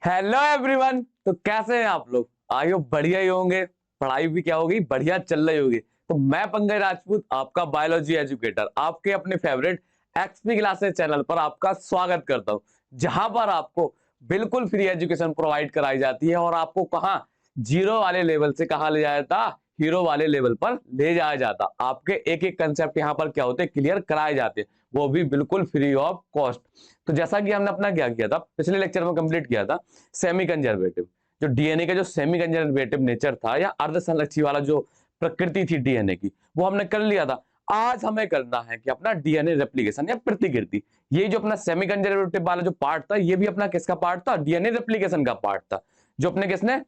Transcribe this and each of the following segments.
Hello everyone. तो कैसे हैं आप लोग? आई होप बढ़िया ही होंगे। पढ़ाई भी क्या होगी, बढ़िया चल रही होगी। तो मैं पंकज राजपूत, आपका बायोलॉजी एजुकेटर, आपके अपने फेवरेट एक्सपी क्लासेस चैनल पर आपका स्वागत करता हूं, जहां पर आपको बिल्कुल फ्री एजुकेशन प्रोवाइड कराई जाती है और आपको कहां जीरो वाले लेवल से कहां ले जाया जाता, हीरो वाले लेवल पर ले जाया जाता। आपके एक एक कंसेप्ट यहाँ पर क्या होते हैं, क्लियर कराए जाते हैं, वो भी बिल्कुल फ्री ऑफ कॉस्ट। तो जैसा कि हमने अपना क्या किया था, पिछले लेक्चर में कंप्लीट किया था, सेमी कंजर्वेटिव, जो डीएनए का जो सेमी कंजर्वेटिव नेचर था या अर्ध संरक्षी वाला जो प्रकृति थी डीएनए की, वो हमने कर लिया था। आज हमें करना है कि अपना डीएनए रेप्लिकेशन या प्रतिकृति, ये जो अपना सेमी कंजर्वेटिव वाला जो पार्ट था, ये भी अपना किसका पार्ट था? डीएनए रेप्लिकेशन का पार्ट था, जो अपने किसने,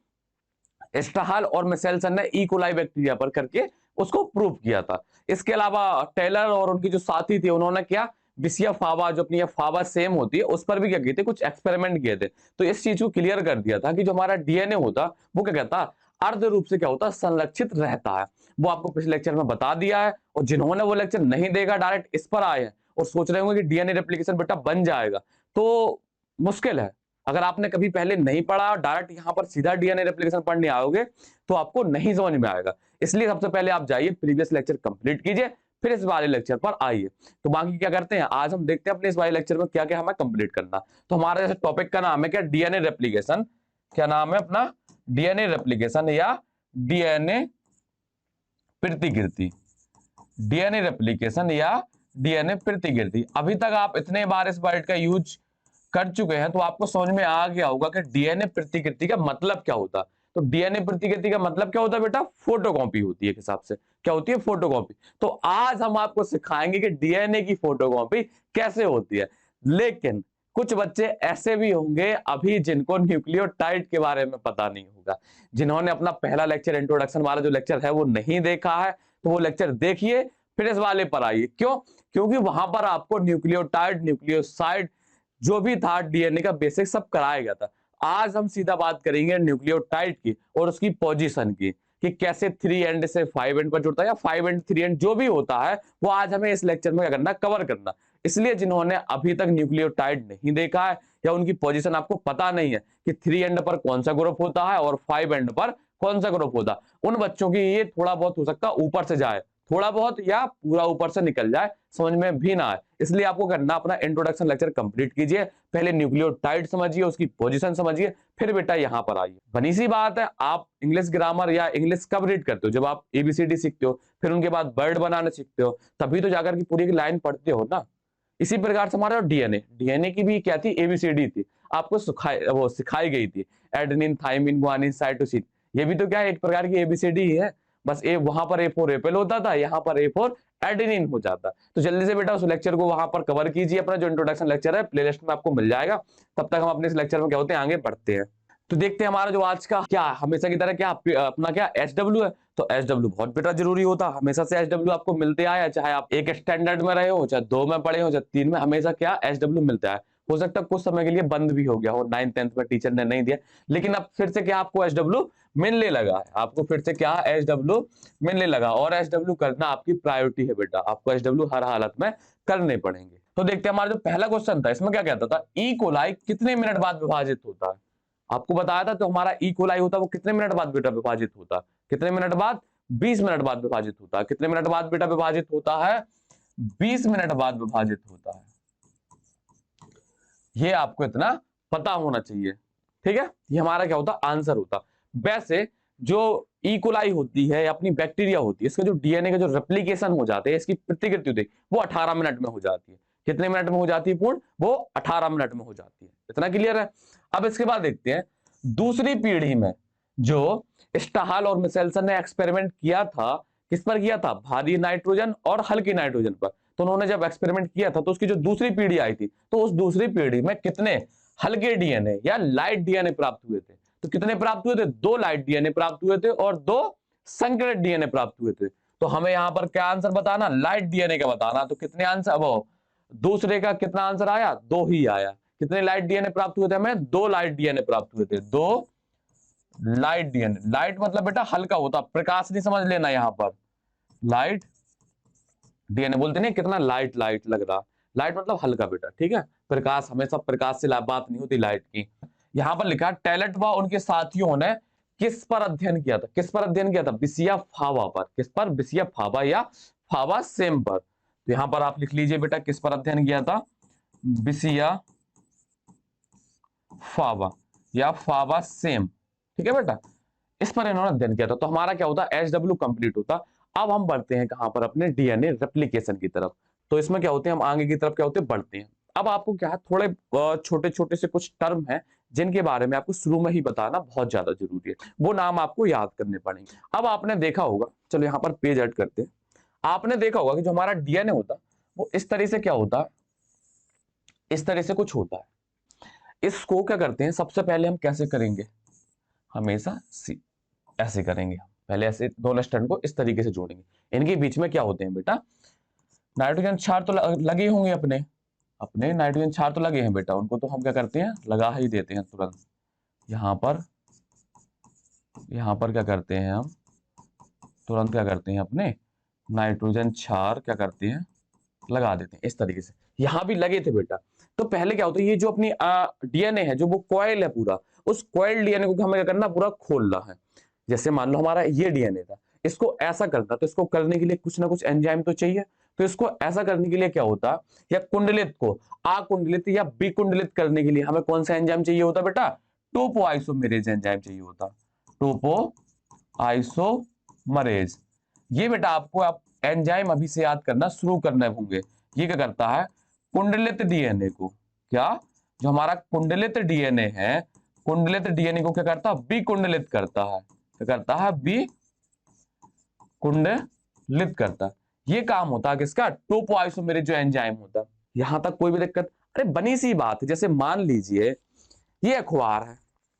एस्ट्राहाल और मिशेल्सन ने ई कोलाई बैक्टीरिया पर करके उसको प्रूव किया था। इसके अलावा टेलर और उनकी जो साथी थे, उन्होंने क्या, विसिया फावा, जो अपनी फावा सेम होती है, उस पर भी क्या किए थे, कुछ एक्सपेरिमेंट किए थे। तो इस चीज को क्लियर कर दिया था कि जो हमारा डीएनए होता, वो क्या कहता, अर्ध रूप से क्या होता, संरक्षित रहता है। वो आपको पिछले लेक्चर में बता दिया है। और जिन्होंने वो लेक्चर नहीं देखा, डायरेक्ट इस पर आए हैं और सोच रहे होंगे कि डीएनए रेप्लिकेशन बेटा बन जाएगा, तो मुश्किल है। अगर आपने कभी पहले नहीं पढ़ा, डायरेक्ट यहां पर सीधा डीएनए रेप्लिकेशन पढ़ने आओगे तो आपको नहीं समझ में आएगा। इसलिए सबसे पहले आप जाइए, प्रीवियस लेक्चर कंप्लीट कीजिए, फिर इस वाले लेक्चर पर आइए। तो बाकी क्या करते हैं, आज हम देखते हैं अपने इस वाले लेक्चर में क्या क्या हमें कंप्लीट करना। तो हमारे जैसे टॉपिक का नाम है क्या, डीएनए रेप्लिकेशन। क्या नाम है अपना? डीएनए रेप्लिकेशन या डीएनए प्रतिकृति। डीएनए रेप्लिकेशन या डीएनए प्रतिकृति। अभी तक आप इतने बार इस वर्ड का यूज कर चुके हैं तो आपको समझ में आ गया होगा कि डीएनए प्रतिकृति का मतलब क्या होता। तो डीएनए प्रतिकृति का मतलब क्या होता है बेटा? फोटोकॉपी होती है। एक हिसाब से क्या होती है? फोटोकॉपी। तो आज हम आपको सिखाएंगे कि डीएनए की फोटोकॉपी कैसे होती है। लेकिन कुछ बच्चे ऐसे भी होंगे अभी जिनको न्यूक्लियोटाइड के बारे में पता नहीं होगा, जिन्होंने अपना पहला लेक्चर, इंट्रोडक्शन वाला जो लेक्चर है, वो नहीं देखा है। तो वो लेक्चर देखिए, फिर इस वाले पर आइए। क्यों? क्योंकि वहां पर आपको न्यूक्लियोटाइड, न्यूक्लियोसाइड, जो भी था डीएनए का बेसिक सब कराया गया था। आज हम सीधा बात करेंगे न्यूक्लियोटाइड की और उसकी पोजीशन की, कि कैसे 3 एंड से 5 एंड पर जुड़ता है, या 5 एंड 3 एंड जो भी होता है, वो आज हमें इस लेक्चर में क्या करना, कवर करना। इसलिए जिन्होंने अभी तक न्यूक्लियोटाइड नहीं देखा है या उनकी पोजीशन आपको पता नहीं है कि 3 एंड पर कौन सा ग्रुप होता है और 5 एंड पर कौन सा ग्रुप होता, उन बच्चों की ये थोड़ा बहुत हो सकता है ऊपर से जाए, थोड़ा बहुत या पूरा ऊपर से निकल जाए, समझ में भी ना आए। इसलिए आपको करना, अपना इंट्रोडक्शन लेक्चर कंप्लीट कीजिए, पहले न्यूक्लियोटाइड समझिए, उसकी पोजीशन समझिए, फिर बेटा यहां पर आइए। बनी सी बात है, आप इंग्लिश ग्रामर या इंग्लिश कब रीड करते हो? जब आप एबीसीडी सीखते हो, फिर उनके बाद वर्ड बनाना सीखते हो, तभी तो जाकर की पूरी लाइन पढ़ते हो ना। इसी प्रकार से हमारा डीएनए, डीएनए की भी क्या थी, एबीसीडी थी, आपको सिखाई गई थी, एडेनिन, थाइमिन, गुआनिन, साइटोसिन। ये भी तो क्या है, एक प्रकार की एबीसीडी ही है। बस ए वहां पर ए फॉर एप्पल होता था, यहाँ पर ए फॉर एडेनिन हो जाता। तो जल्दी से बेटा उस लेक्चर को वहां पर कवर कीजिए, अपना जो इंट्रोडक्शन लेक्चर है प्लेलिस्ट में आपको मिल जाएगा। तब तक हम अपने इस लेक्चर में क्या होते हैं, आगे बढ़ते हैं। तो देखते हैं हमारा जो आज का क्या, हमेशा की तरह क्या अपना क्या एचडब्ल्यू है। तो एचडब्ल्यू बहुत बेटा जरूरी होता, हमेशा से एचडब्ल्यू आपको मिलते आया, चाहे आप एक स्टैंडर्ड में रहे हो, चाहे 2 में पढ़े हो, चाहे 3 में, हमेशा क्या एचडब्ल्यू मिलता है। हो सकता है कुछ समय के लिए बंद भी हो गया हो, 9th 10th में टीचर ने नहीं दिया, लेकिन अब फिर से क्या आपको एचडब्ल्यू मिलने लगा है। आपको फिर से क्या एचडब्ल्यू मिलने लगा, और एचडब्ल्यू करना आपकी प्रायोरिटी है बेटा, आपको एचडब्ल्यू हर हालत में करने पड़ेंगे। तो देखते हैं हमारा जो पहला क्वेश्चन था, इसमें क्या कहता था, ई कोलाई कितने मिनट बाद विभाजित होता है। आपको बताया था, तो हमारा ई कोलाई होता है वो कितने मिनट बाद बेटा विभाजित होता, कितने मिनट बाद? 20 मिनट बाद विभाजित होता है। कितने मिनट बाद बेटा विभाजित होता है? 20 मिनट बाद विभाजित होता है। ये आपको इतना पता होना चाहिए, ठीक है। ये हमारा क्या होता, आंसर होता। वैसे जो ई कोलाई होती है, अपनी बैक्टीरिया होती है, इसका जो डीएनए का जो रेप्लिकेशन हो जाते हैं, इसकी प्रतिकृति होती है, वो 18 मिनट में हो जाती है। कितने मिनट में हो जाती है पूर्ण? वो 18 मिनट में हो जाती है। इतना क्लियर है। अब इसके बाद देखते हैं दूसरी पीढ़ी में जो स्टाहल और मिशेल्सन ने एक्सपेरिमेंट किया था, किस पर किया था? भारी नाइट्रोजन और हल्की नाइट्रोजन पर। तो उन्होंने जब एक्सपेरिमेंट किया था, तो उसकी जो दूसरी पीढ़ी आई थी, तो उस दूसरी पीढ़ी में कितने हल्के डीएनए या लाइट डीएनए प्राप्त हुए थे? तो कितने प्राप्त हुए थे? 2 लाइट डीएनए प्राप्त हुए थे और 2 संकरित डीएनए प्राप्त हुए थे। तो हमें यहां पर क्या आंसर बताना? लाइट डीएनए का बताना। तो कितने आंसर, वो दूसरे का कितना आंसर आया? 2 ही आया। कितने लाइट डीएनए प्राप्त हुए थे? हमें 2 लाइट डीएनए प्राप्त हुए थे। 2 लाइट डीएनए। लाइट मतलब बेटा हल्का होता, प्रकाश नहीं समझ लेना यहां पर। लाइट डीएनए बोलते नहीं, कितना लाइट लाइट लग रहा। लाइट मतलब हल्का बेटा, ठीक है। प्रकाश, हमेशा प्रकाश से बात नहीं होती लाइट की। यहां पर लिखा टैलेंट व उनके साथियों ने किस पर अध्ययन किया था, किस पर अध्ययन किया था, बिसिया फावा पर। किस पर, बिसिया फावा या फावा सेम पर। तो यहां पर आप लिख लीजिए बेटा किस पर अध्ययन किया था, बिसिया फावा या फावा सेम, ठीक है बेटा, इस पर इन्होंने अध्ययन किया था। तो हमारा क्या होता, एचडब्ल्यू कंप्लीट होता। अब हम बढ़ते हैं कहां पर, अपने डीएनए रेप्लिकेशन की तरफ। तो इसमें क्या होते हैं, हम आगे की तरफ क्या होते हैं, बढ़ते हैं। अब आपको क्या है, थोड़े छोटे छोटे से कुछ टर्म हैं जिनके बारे में आपको शुरू में ही बताना बहुत ज्यादा जरूरी है, वो नाम आपको याद करने पड़ेंगे। अब आपने देखा होगा, चलो यहाँ पर पेज ऐड करते हैं। आपने देखा होगा कि जो हमारा डीएनए होता वो इस तरह से क्या होता है, इस तरह से कुछ होता है। इसको क्या करते हैं, सबसे पहले हम कैसे करेंगे, हमेशा ऐसे करेंगे। हम पहले ऐसे दोनों स्टैंड को इस तरीके से जोड़ेंगे। इनके बीच में क्या होते हैं बेटा, नाइट्रोजन क्षार तो लगे होंगे, अपने अपने नाइट्रोजन क्षार तो लगे हैं बेटा, उनको तो हम क्या करते हैं, लगा ही देते हैं तुरंत। यहां पर क्या करते हैं हम, तुरंत क्या करते हैं, अपने नाइट्रोजन क्षार क्या करते हैं, लगा देते हैं इस तरीके से। यहां भी लगे थे बेटा। तो पहले क्या होता है, ये जो अपनी डीएनए है, जो वो कॉइल है पूरा, उस कॉइल डीएनए को हमें क्या करना, पूरा खोलना है। जैसे मान लो हमारा ये डीएनए था, इसको ऐसा करना, तो इसको करने के लिए कुछ ना कुछ एंजाइम तो चाहिए। तो इसको ऐसा करने के लिए क्या होता, या कुंडलित को अकुंडलित या विकुंडलित करने के लिए हमें कौन सा एंजाइम चाहिए होता बेटा, टोपो आइसोमेरेज एंजाइम चाहिए होता, टोपो आइसोमरेज। ये बेटा आपको आप एंजाइम अभी से याद करना शुरू करने होंगे। ये क्या करता है, कुंडलित डीएनए को, क्या, जो हमारा कुंडलित डीएनए है, कुंडलित डीएनए को क्या करता है, विकुंडलित करता है। क्या करता है, विकुंडलित करता है। ये काम होता है किसका, टोपो आइसोमेरेज जो एंजाइम होता है। यहां तक कोई भी दिक्कत, अरे बनी सी बात है। जैसे मान लीजिए ये अखबार है,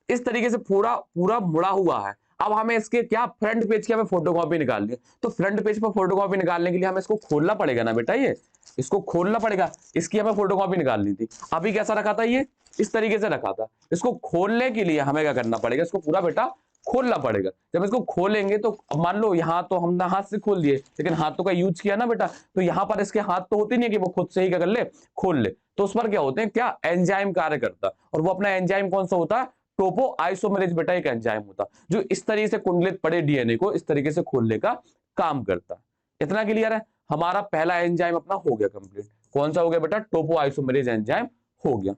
इस तरीके से पूरा पूरा मुड़ा हुआ है। अब हमें इसके क्या, फ्रंट पेज की हमें फोटोकॉपी निकालनी है। तो फ्रंट पेज पर फोटोकॉपी निकालने के लिए हमें इसको खोलना पड़ेगा ना बेटा, ये इसको खोलना पड़ेगा। इसकी हमें फोटोकॉपी निकालनी थी। अभी कैसा रखा था, ये इस तरीके से रखा था। इसको खोलने के लिए हमें क्या करना पड़ेगा, इसको पूरा बेटा खोलना पड़ेगा। जब इसको खोलेंगे तो मान लो यहाँ तो हमने हाथ से खोल दिए, लेकिन हाथों का यूज किया ना बेटा, तो यहाँ पर इसके हाथ तो होते नहीं है कि वो खुद से ही क्या कर ले, खोल ले। तो उस पर क्या होते हैं, क्या, एंजाइम कार्य करता। और वो अपना एंजाइम कौन सा होता है, टोपो आइसोमेरेज बेटा एक एंजाइम होता, जो इस तरीके से कुंडलित पड़े डीएनए को इस तरीके से खोलने का काम करता। इतना क्लियर है। हमारा पहला एंजाइम अपना हो गया कंप्लीट। कौन सा हो गया बेटा, टोपो आइसोमेरेज एंजाइम हो गया।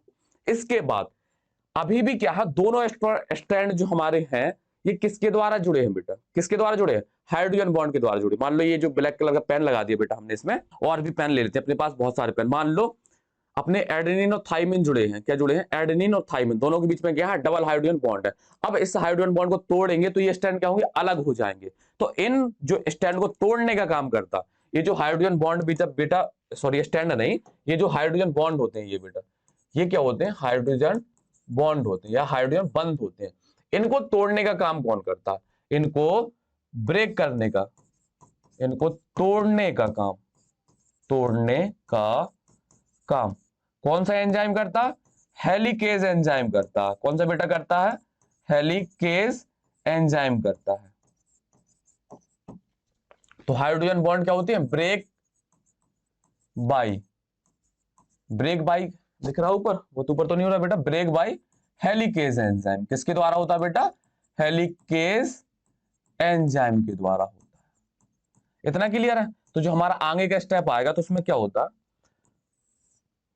इसके बाद अभी भी क्या है, दोनों स्ट्रैंड जो हमारे हैं ये किसके द्वारा जुड़े हैं बेटा, किसके द्वारा जुड़े हैं, हाइड्रोजन बॉन्ड के द्वारा जुड़े। मान लो ये जो ब्लैक कलर का पेन लगा दिया बेटा हमने, इसमें और भी पेन ले लेते हैं, अपने पास बहुत सारे पेन। मान लो अपने एडेनिन और थाइमिन जुड़े हैं, क्या जुड़े हैं, एडेनिन और थाइमिन, दोनों के बीच में क्या है, डबल हाइड्रोजन बॉन्ड है। अब इस हाइड्रोजन बॉन्ड को तोड़ेंगे तो ये स्टैंड क्या होंगे, अलग हो जाएंगे। तो इन जो स्टैंड को तोड़ने का काम करता, ये जो हाइड्रोजन बॉन्ड बेटा, सॉरी स्टैंड नहीं, ये जो हाइड्रोजन बॉन्ड होते हैं ये बेटा, ये क्या होते हैं, हाइड्रोजन बॉन्ड होते हैं या हाइड्रोजन बंध होते हैं। इनको तोड़ने का काम कौन करता, इनको ब्रेक करने का, इनको तोड़ने का काम, तोड़ने का काम कौन सा एंजाइम करता, हेलिकेज एंजाइम करता। कौन सा बेटा करता है, हेलिकेज एंजाइम करता है। तो हाइड्रोजन बॉन्ड क्या होती है, ब्रेक बाई, ब्रेक बाई दिख रहा ऊपर, वो तो ऊपर तो नहीं हो रहा बेटा, ब्रेक बाई हेलिकेज एंजाइम। किसके द्वारा होता है बेटा, हेलिकेज एंजाइम के द्वारा होता है। इतना क्लियर है। तो जो हमारा आगे का स्टेप आएगा तो उसमें क्या होता,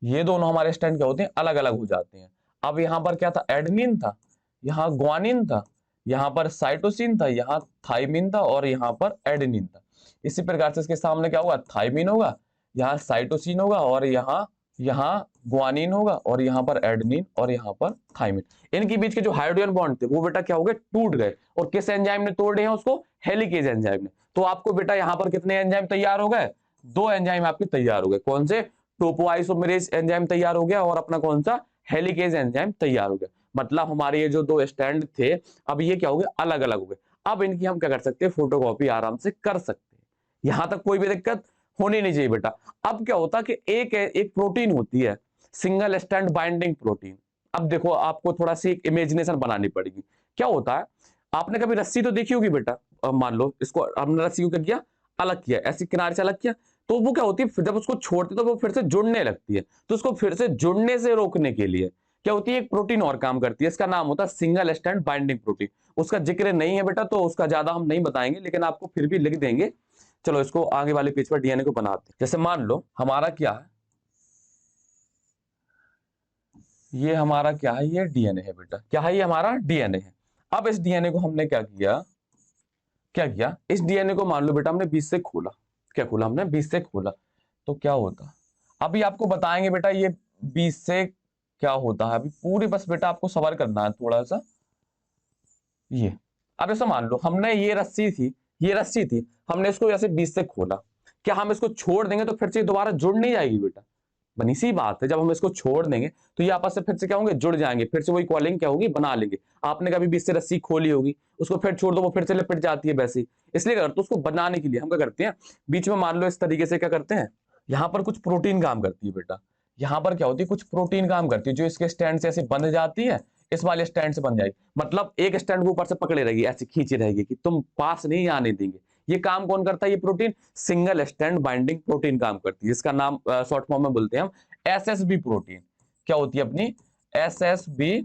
ये दोनों हमारे स्टैंड क्या होते हैं, अलग अलग हो जाते हैं। अब यहां पर क्या था, एडेनिन था, यहां ग्वानिन था, यहां पर साइटोसिन था, यहां थाइमिन था और यहां पर एडेनिन था। इसी प्रकार से इसके सामने क्या होगा, थाइमिन होगा, यहाँ साइटोसिन होगा और यहाँ ग्वानिन होगा और यहाँ पर एडेनिन और यहाँ पर थाइमिन। इनके बीच के जो हाइड्रोजन बॉन्ड थे वो बेटा क्या हो गए, टूट गए। और किस एंजाइम ने तोड़े हैं उसको, हेलिकेज एंजाइम ने। तो आपको बेटा यहाँ पर कितने एंजाइम तैयार हो गए, दो एंजाइम आपके तैयार हो गए। कौन से, टोपो आइसोमेरेज एंजाइम तैयार हो गया और अपना कौन सा, हेलिकेज एंजाइम तैयार हो गया। मतलब हमारे ये जो दो स्टैंड थे अब ये क्या हो गए, अलग अलग हो गए। अब इनकी हम क्या कर सकते हैं, फोटोकॉपी आराम से कर सकते हैं। यहां तक कोई भी दिक्कत होनी नहीं चाहिए बेटा। अब क्या होता कि एक प्रोटीन होती है, सिंगल स्टैंड बाइंडिंग प्रोटीन। अब देखो आपको थोड़ा सी इमेजिनेशन बनानी पड़ेगी। क्या होता है, आपने कभी रस्सी तो देखी होगी बेटा, मान लो इसको हमने रस्सी को क्या किया, अलग किया, ऐसी किनारे से अलग किया, तो वो क्या होती है, जब उसको छोड़ते तो वो फिर से जुड़ने लगती है। तो उसको फिर से जुड़ने से रोकने के लिए क्या होती है, एक प्रोटीन और काम करती है, इसका नाम होता है सिंगल स्ट्रैंड बाइंडिंग प्रोटीन। उसका जिक्र नहीं है बेटा, तो उसका ज्यादा हम नहीं बताएंगे, लेकिन आपको फिर भी लिख देंगे। चलो इसको आगे वाले पेज पर डीएनए को बनाते हैं। जैसे मान लो हमारा क्या है, ये हमारा क्या है, ये डीएनए है बेटा। क्या है, ये हमारा डीएनए है। अब इस डीएनए को हमने क्या किया, इस डीएनए को मान लो बेटा हमने 20 से खोला। क्या खोला हमने, 20 से खोला। तो क्या होता, अभी आपको बताएंगे बेटा ये 20 से क्या होता है। अभी पूरी बस बेटा आपको सवाल करना है थोड़ा सा। ये अब ऐसा मान लो हमने ये रस्सी थी, हमने इसको ऐसे 20 से खोला। क्या हम इसको छोड़ देंगे तो फिर से दोबारा जुड़ नहीं जाएगी बेटा? बनी सी बात है, जब हम इसको छोड़ देंगे तो ये आपस से फिर से क्या होंगे, जुड़ जाएंगे, फिर से वही कॉलिंग क्या होगी, बना लेंगे। आपने कभी 20 से रस्सी खोली होगी, उसको फिर छोड़ दो, वो फिर से लिपट जाती है वैसे ही। इसलिए करते, उसको बनाने के लिए हम क्या करते हैं, बीच में मान लो इस तरीके से क्या करते हैं, यहाँ पर कुछ प्रोटीन काम करती है बेटा। यहाँ पर क्या होती है, कुछ प्रोटीन काम करती है, जो इसके स्टैंड से ऐसे बंध जाती है, इस वाले स्टैंड से बन जाएगी। मतलब एक स्टैंड को ऊपर से पकड़े रहेगी, ऐसे खींची रहेगी कि तुम पास नहीं आने देंगे। ये काम कौन करता है, ये protein single stand binding protein काम करती है, जिसका नाम शॉर्ट फॉर्म में बोलते हैं हम एसएसबी प्रोटीन। क्या होती है अपनी, एसएसबी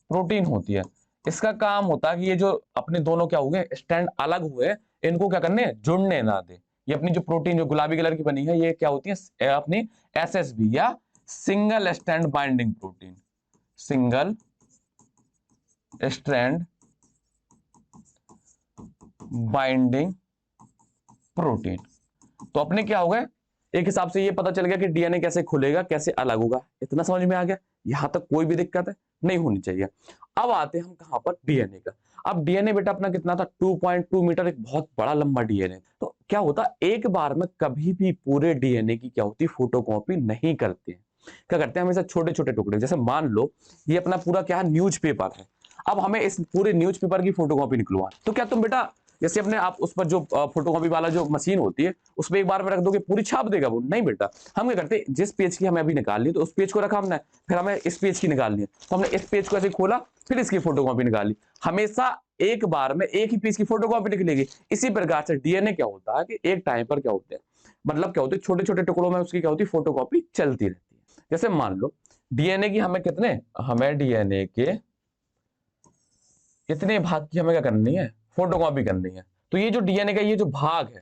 प्रोटीन होती है। इसका काम होता है कि ये जो अपने दोनों क्या हुए स्टैंड अलग हुए, इनको क्या करने, जुड़ने ना दे। ये अपनी जो प्रोटीन जो गुलाबी कलर की बनी है, ये क्या होती है अपनी एसएसबी या single stand binding protein, single strand binding protein. तो अपने क्या हो गए, एक हिसाब से ये पता चल गया कि डीएनए कैसे खुलेगा, कैसे अलग होगा। इतना समझ में आ गया, यहां तक कोई भी दिक्कत है नहीं होनी चाहिए। अब आते हैं हम कहां पर, डीएनए का। अब डीएनए बेटा अपना कितना था, 2.2 मीटर, एक बहुत बड़ा लंबा डीएनए। तो क्या होता, एक बार में कभी भी पूरे डीएनए की क्या होती, फोटोकॉपी नहीं करते हैं। क्या करते हैं, हमेशा छोटे छोटे टुकड़े। जैसे मान लो ये अपना पूरा क्या है, न्यूज़पेपर है। अब हमें इस पूरे न्यूज़पेपर की फोटोकॉपी निकलवा, तो क्या तुम बेटा जैसे अपने आप उस पर जो फोटोकॉपी वाला जो मशीन होती है, उसमें एक बार में रख दोगे पूरी छाप देगा वो? नहीं बेटा। हम क्या करते हैं, जिस पेज की हमें अभी निकालनी तो उस पेज को रखा हमने, फिर हमें इस पेज की निकालनी है तो हमने इस पेज को ऐसे खोला, फिर इसकी फोटोकॉपी निकाली। हमेशा एक बार में एक ही पेज की फोटोकॉपी निकलेगी। इसी प्रकार से डीएनए क्या होता है कि एक टाइम पर क्या होते हैं, मतलब क्या होते हैं, छोटे छोटे टुकड़ों में उसकी क्या होती है, फोटोकॉपी चलती रहती है। जैसे मान लो डीएनए की हमें कितने, हमें डीएनए के कितने भाग की हमें क्या करनी है, फोटोकॉपी करनी है। तो ये जो डीएनए का ये जो भाग है,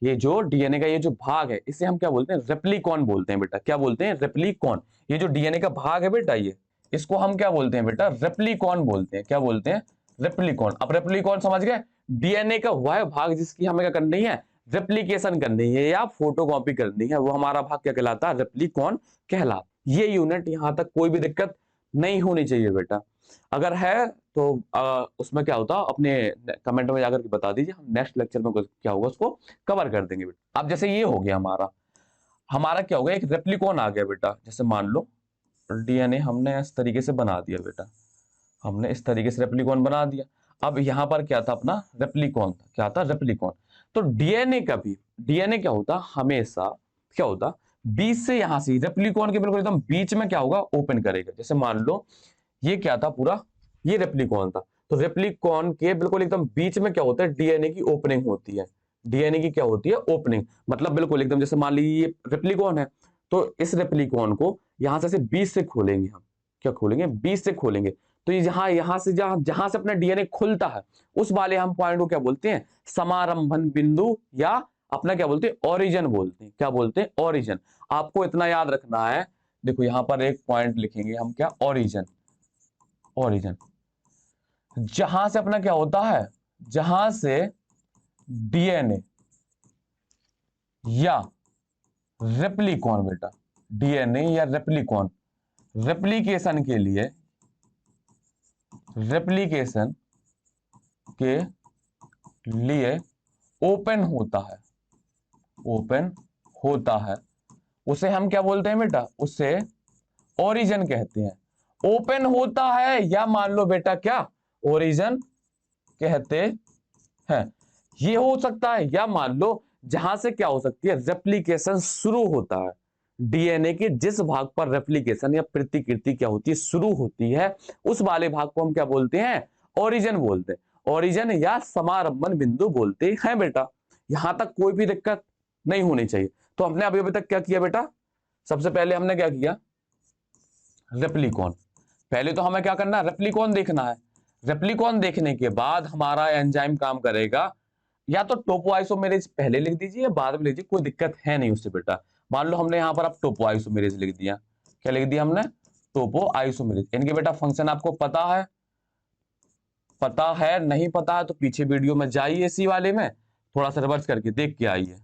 ये जो डीएनए का ये जो भाग है, इसे हम क्या बोलते हैं, रेप्लिकॉन बोलते हैं बेटा। क्या बोलते हैं, रेप्लिकॉन। ये जो डीएनए का भाग है बेटा, ये इसको हम क्या बोलते हैं बेटा, रेप्लिकॉन बोलते हैं। क्या बोलते हैं, रेप्लिकॉन। अब रेप्लिकॉन समझ गए, डीएनए का वह भाग जिसकी हमें क्या करनी है, रेप्लिकेशन करनी है या फोटोकॉपी करनी है, वो हमारा भाग क्या कहलाता है, रेप्लिकॉन कहलाता। ये यूनिट यहां तक कोई भी दिक्कत नहीं होनी चाहिए बेटा। अगर है तो उसमें क्या होता, अपने कमेंट में जाकर के बता दीजिए, हम नेक्स्ट लेक्चर में क्या होगा उसको कवर कर देंगे बेटा। अब जैसे ये हो गया हमारा, क्या हो गया, एक रेप्लिकॉन आ गया बेटा। जैसे मान लो डीएनए हमने इस तरीके से बना दिया बेटा, हमने इस तरीके से रेप्लिकॉन बना दिया। अब यहां पर क्या था, अपना रेप्लिकॉन था। क्या था, रेप्लिकॉन। तो डीएनए का भी, डीएनए क्या होता, हमेशा क्या होता, बीच से यहां से रेप्लिकॉन के बिल्कुल एकदम बीच में क्या होगा, ओपन करेगा। जैसे मान लो ये क्या था पूरा, ये रेप्लिकॉन था। तो रेप्लिकॉन के बिल्कुल एकदम बीच में क्या होता है, डीएनए की ओपनिंग होती है। डीएनए की क्या होती है, ओपनिंग। मतलब बिल्कुल एकदम, जैसे मान लीजिए ये रेप्लिकॉन है, तो इस रेप्लिकॉन को यहां से 20 से खोलेंगे हम। क्या खोलेंगे, 20 से खोलेंगे। तो ये यहां से जहां से अपना डीएनए खुलता है, उस वाले हम पॉइंट को क्या बोलते हैं, समारंभन बिंदु, या अपना क्या बोलते हैं, ओरिजिन बोलते हैं। क्या बोलते हैं, ओरिजिन। आपको इतना याद रखना है, देखो यहां पर एक पॉइंट लिखेंगे हम, क्या, ओरिजिन। ओरिजिन जहां से अपना क्या होता है, जहां से डीएनए या रेप्लिकॉन बेटा, डीएनए या रेप्लिकॉन रेप्लिकेशन के लिए, रेप्लिकेशन के लिए ओपन होता है, ओपन होता है, उसे हम क्या बोलते हैं बेटा, उसे ओरिजिन कहते हैं। ओपन होता है या मान लो बेटा क्या, ओरिजिन कहते हैं। ये हो सकता है, या मान लो जहां से क्या हो सकती है, रेप्लिकेशन शुरू होता है। डीएनए के जिस भाग पर रेप्लिकेशन या प्रतिकृति क्या होती है, शुरू होती है, उस वाले भाग को हम क्या बोलते हैं, ओरिजिन बोलते हैं। ओरिजिन या समारंभन बिंदु बोलते हैं बेटा। यहां तक कोई भी दिक्कत नहीं होनी चाहिए। तो हमने अभी अभी तक क्या किया बेटा, सबसे पहले हमने क्या किया, रेप्लिकॉन। पहले तो हमें क्या करना है, रेप्लिकॉन देखना है। रेप्लिकॉन देखने के बाद हमारा एंजाइम काम करेगा। या तो टोपोआइसोमेरेज पहले लिख दीजिए या बाद में लीजिए, कोई दिक्कत है नहीं उससे बेटा। मान लो हमने यहाँ पर अब टोपोआइसोमेरेज लिख दिया। क्या लिख दिया हमने? टोपोआइसोमेरेज। इनके बेटा फंक्शन आपको पता है? पता है? नहीं पता है तो पीछे वीडियो में जाइए, इसी वाले में थोड़ा सा रिवर्स करके देख के आइए।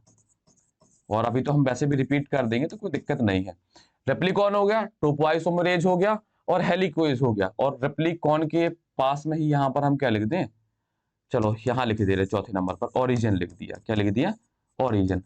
और अभी तो हम वैसे भी रिपीट कर देंगे तो कोई दिक्कत नहीं है। रेप्लिकॉन हो गया, टोपोआइसोमेरेज हो गया और हेलिकोज हो गया। और रेप्लिकॉन के पास में ही यहाँ पर हम क्या लिख दें, चलो यहाँ लिख दे रहे चौथे नंबर पर ओरिजिन लिख दिया। क्या लिख दिया? ओरिजिन।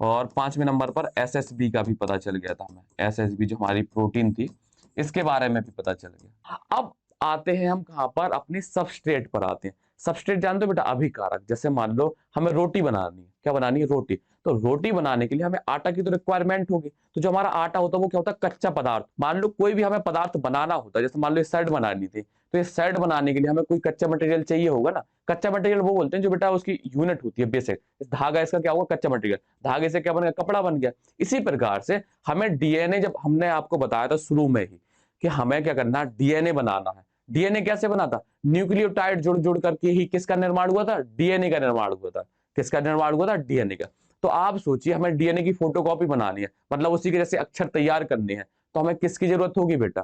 और पांचवें नंबर पर एसएसबी का भी पता चल गया था हमें। एसएसबी जो हमारी प्रोटीन थी, इसके बारे में भी पता चल गया। अब आते हैं हम कहां पर, अपनी सबस्ट्रेट पर आते हैं। सबस्ट्रेट जानते हो बेटा? अभिकारक। जैसे मान लो हमें रोटी बनानी है। क्या बनानी है? रोटी। तो रोटी बनाने के लिए हमें आटा की तो रिक्वायरमेंट होगी। तो जो हमारा आटा होता है वो क्या होता है? कच्चा पदार्थ। मान लो कोई भी हमें पदार्थ बनाना होता है, जैसे मान लो शर्ट बनानी थी, तो ये शर्ट बनाने के लिए हमें कोई कच्चा मटेरियल चाहिए होगा ना। कच्चा मटेरियल वो बोलते हैं जो बेटा उसकी यूनिट होती है, बेसिक। धागा इसका क्या होगा? कच्चा मटेरियल। धागे से क्या बन गया? कपड़ा बन गया। इसी प्रकार से हमें डीएनए, जब हमने आपको बताया था शुरू में ही कि हमें क्या करना, डीएनए बनाना है। डीएनए कैसे बना था? न्यूक्लियोटाइड जुड़ जुड़ करके ही किसका निर्माण हुआ था? डीएनए का निर्माण हुआ था। किसका निर्माण हुआ था? डीएनए का। तो आप सोचिए, हमें डीएनए की फोटोकॉपी बनानी है, मतलब उसी के जैसे अक्षर तैयार करने हैं, तो हमें किसकी जरूरत होगी बेटा?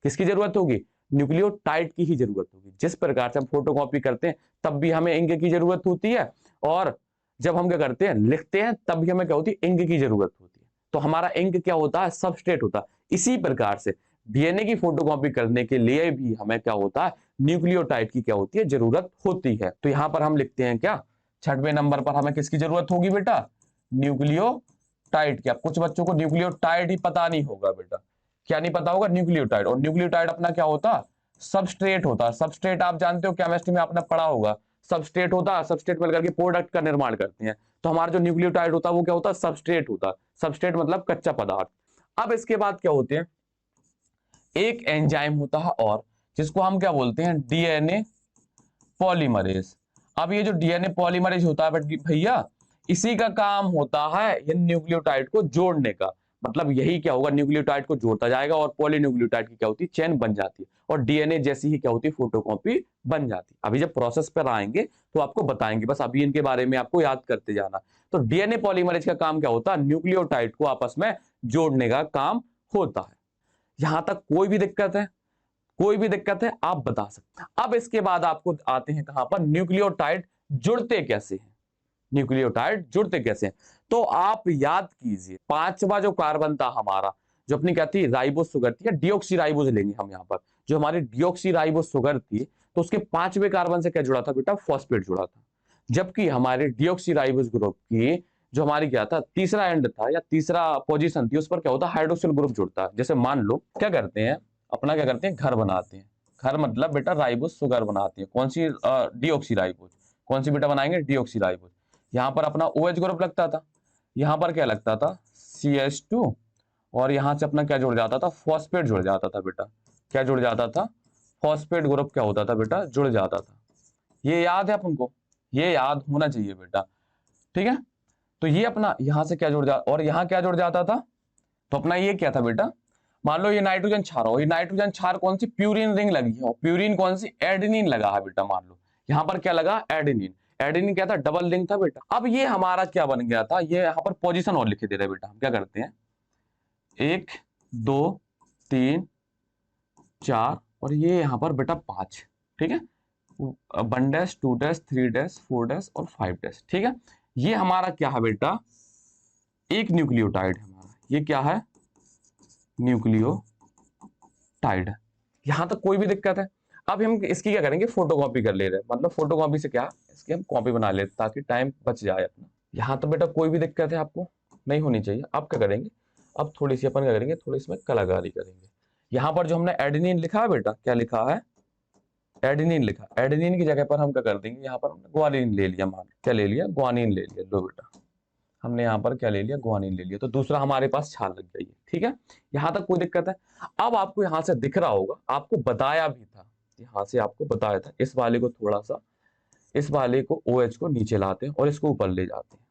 किसकी जरूरत होगी? न्यूक्लियोटाइड की ही जरूरत होगी। जिस प्रकार से हम फोटोकॉपी करते हैं तब भी हमें इंक की जरूरत होती है, और जब हम क्या करते हैं, लिखते हैं, तब भी हमें क्या होती है? इंक की जरूरत होती है। तो हमारा इंक क्या होता है? सबस्ट्रेट होता है। इसी प्रकार से डीएनए की फोटोकॉपी करने के लिए भी हमें क्या होता है? न्यूक्लियोटाइड की क्या होती है? जरूरत होती है। तो यहां पर हम लिखते हैं क्या, छठवें नंबर पर हमें किसकी जरूरत होगी बेटा? न्यूक्लियोटाइड की। अब कुछ बच्चों को न्यूक्लियोटाइड ही पता नहीं होगा बेटा। क्या नहीं पता होगा? न्यूक्लियोटाइड। और न्यूक्लियोटाइड अपना क्या होता? सबस्ट्रेट होता है। सबस्ट्रेट आप जानते हो, केमिस्ट्री में आपने पढ़ा होगा। सबस्ट्रेट होता है, सबस्ट्रेट मिलकर के प्रोडक्ट का निर्माण करते हैं। तो हमारा जो न्यूक्लियोटाइड होता है वो क्या होता है? सबस्ट्रेट होता है। सबस्ट्रेट मतलब कच्चा पदार्थ। अब इसके बाद क्या होते हैं, एक एंजाइम होता है और, जिसको हम क्या बोलते हैं? DNA polymerase. अब ये जो डीएनए पॉलीमरेज होता है भैया, इसी का काम होता है इन न्यूक्लियोटाइड को जोड़ने का। मतलब यही क्या होगा? न्यूक्लियोटाइड को जोड़ता जाएगा और पॉलीन्यूक्लियोटाइड की क्या होती है? चेन बन जाती है, और डीएनए जैसी ही क्या होती है? फोटोकॉपी बन जाती है। अभी जब प्रोसेस पर आएंगे तो आपको बताएंगे, बस अभी इनके बारे में आपको याद करते जाना। तो डीएनए पॉलीमरेज का काम क्या होता है? न्यूक्लियोटाइड को आपस में जोड़ने का काम होता है। यहां तक कोई भी दिक्कत है? कोई भी दिक्कत है आप बता सकते हैं। अब इसके बाद आपको आते हैं कहां पर, न्यूक्लियोटाइड जुड़ते कैसे हैं। न्यूक्लियोटाइड जुड़ते कैसे हैं? तो आप याद कीजिए, पांचवा जो कार्बन था हमारा, जो अपनी क्या थी? राइबोस शुगर थी, या डीऑक्सी राइबोस लेंगे हम यहां पर। जो हमारी डीऑक्सी राइबोस शुगर थी, तो उसके पांचवें कार्बन से क्या जुड़ा था बेटा? फॉस्फेट जुड़ा था। जबकि हमारे डीऑक्सी राइबोस ग्रुप की जो हमारी क्या था, तीसरा एंड था या तीसरा पोजीशन थी, उस पर क्या होता है? हाइड्रोक्सिल ग्रुप जुड़ता है। जैसे मान लो क्या करते हैं, अपना क्या करते हैं? घर बनाते हैं। घर मतलब बेटा राइबोस शुगर बनाते हैं। कौन सी? Deoxy ribose. कौन सी बेटा बनाएंगे? Deoxy ribose. यहाँ पर अपना OH ग्रुप लगता था, यहाँ पर क्या लगता था? CH2, और यहाँ से अपना क्या जुड़ जाता था? फॉस्फेट जुड़ जाता था बेटा। क्या जुड़ जाता था? फॉस्फेट ग्रुप क्या होता था बेटा? जुड़ जाता था। ये याद है अपन को? ये याद होना चाहिए बेटा, ठीक है। तो ये अपना यहाँ से क्या जुड़ जाता, और यहाँ क्या जुड़ जाता था? तो अपना ये क्या था बेटा? मान लो ये नाइट्रोजन क्षार हो, ये नाइट्रोजन क्षार कौन सी? प्यूरिन रिंग लगी है, और प्यूरिन कौन सी? एडेनिन लगा है बेटा। मान लो यहाँ पर क्या लगा? एडेनिन। एडेनिन क्या था? डबल रिंग था बेटा। अब ये हमारा क्या बन गया था? ये यहाँ पर पोजीशन और लिखे दे रहे बेटा। हम क्या करते हैं, 1 2 3 4, और ये यहाँ पर बेटा 5, ठीक है। 1 डैश 2 डैश 3 डैश 4 डैश और 5 डैश, ठीक है। ये हमारा क्या है बेटा? एक न्यूक्लियोटाइड है हमारा। ये क्या है? न्यूक्लियोटाइड। यहां तक कोई भी दिक्कत है? अब हम इसकी क्या करेंगे? फोटोकॉपी कर ले रहे हैं। मतलब फोटोकॉपी से क्या, इसकी हम कॉपी बना लेते ताकि टाइम बच जाए अपना। यहां तो बेटा कोई भी दिक्कत है आपको नहीं होनी चाहिए। अब क्या करेंगे, अब थोड़ी सी अपन क्या करेंगे, थोड़ी इसमें कलाकारी करेंगे। यहाँ पर जो हमने एडेनिन लिखा है बेटा, क्या लिखा है? एडेनिन लिखा। एडेनिन की जगह पर हम क्या कर देंगे, यहाँ पर हमने ग्वानिन ले लिया। मान क्या ले लिया? ग्वानिन ले लिया। लो बेटा, हमने यहाँ पर क्या ले लिया? ग्वानिन ले लिया। तो दूसरा हमारे पास छाल लग गई है, ठीक है। यहाँ तक कोई दिक्कत है? अब आपको यहाँ से दिख रहा होगा, आपको बताया भी था, यहाँ से आपको बताया था, इस वाले को थोड़ा सा, इस वाले को OH को नीचे लाते हैं और इसको ऊपर ले जाते हैं।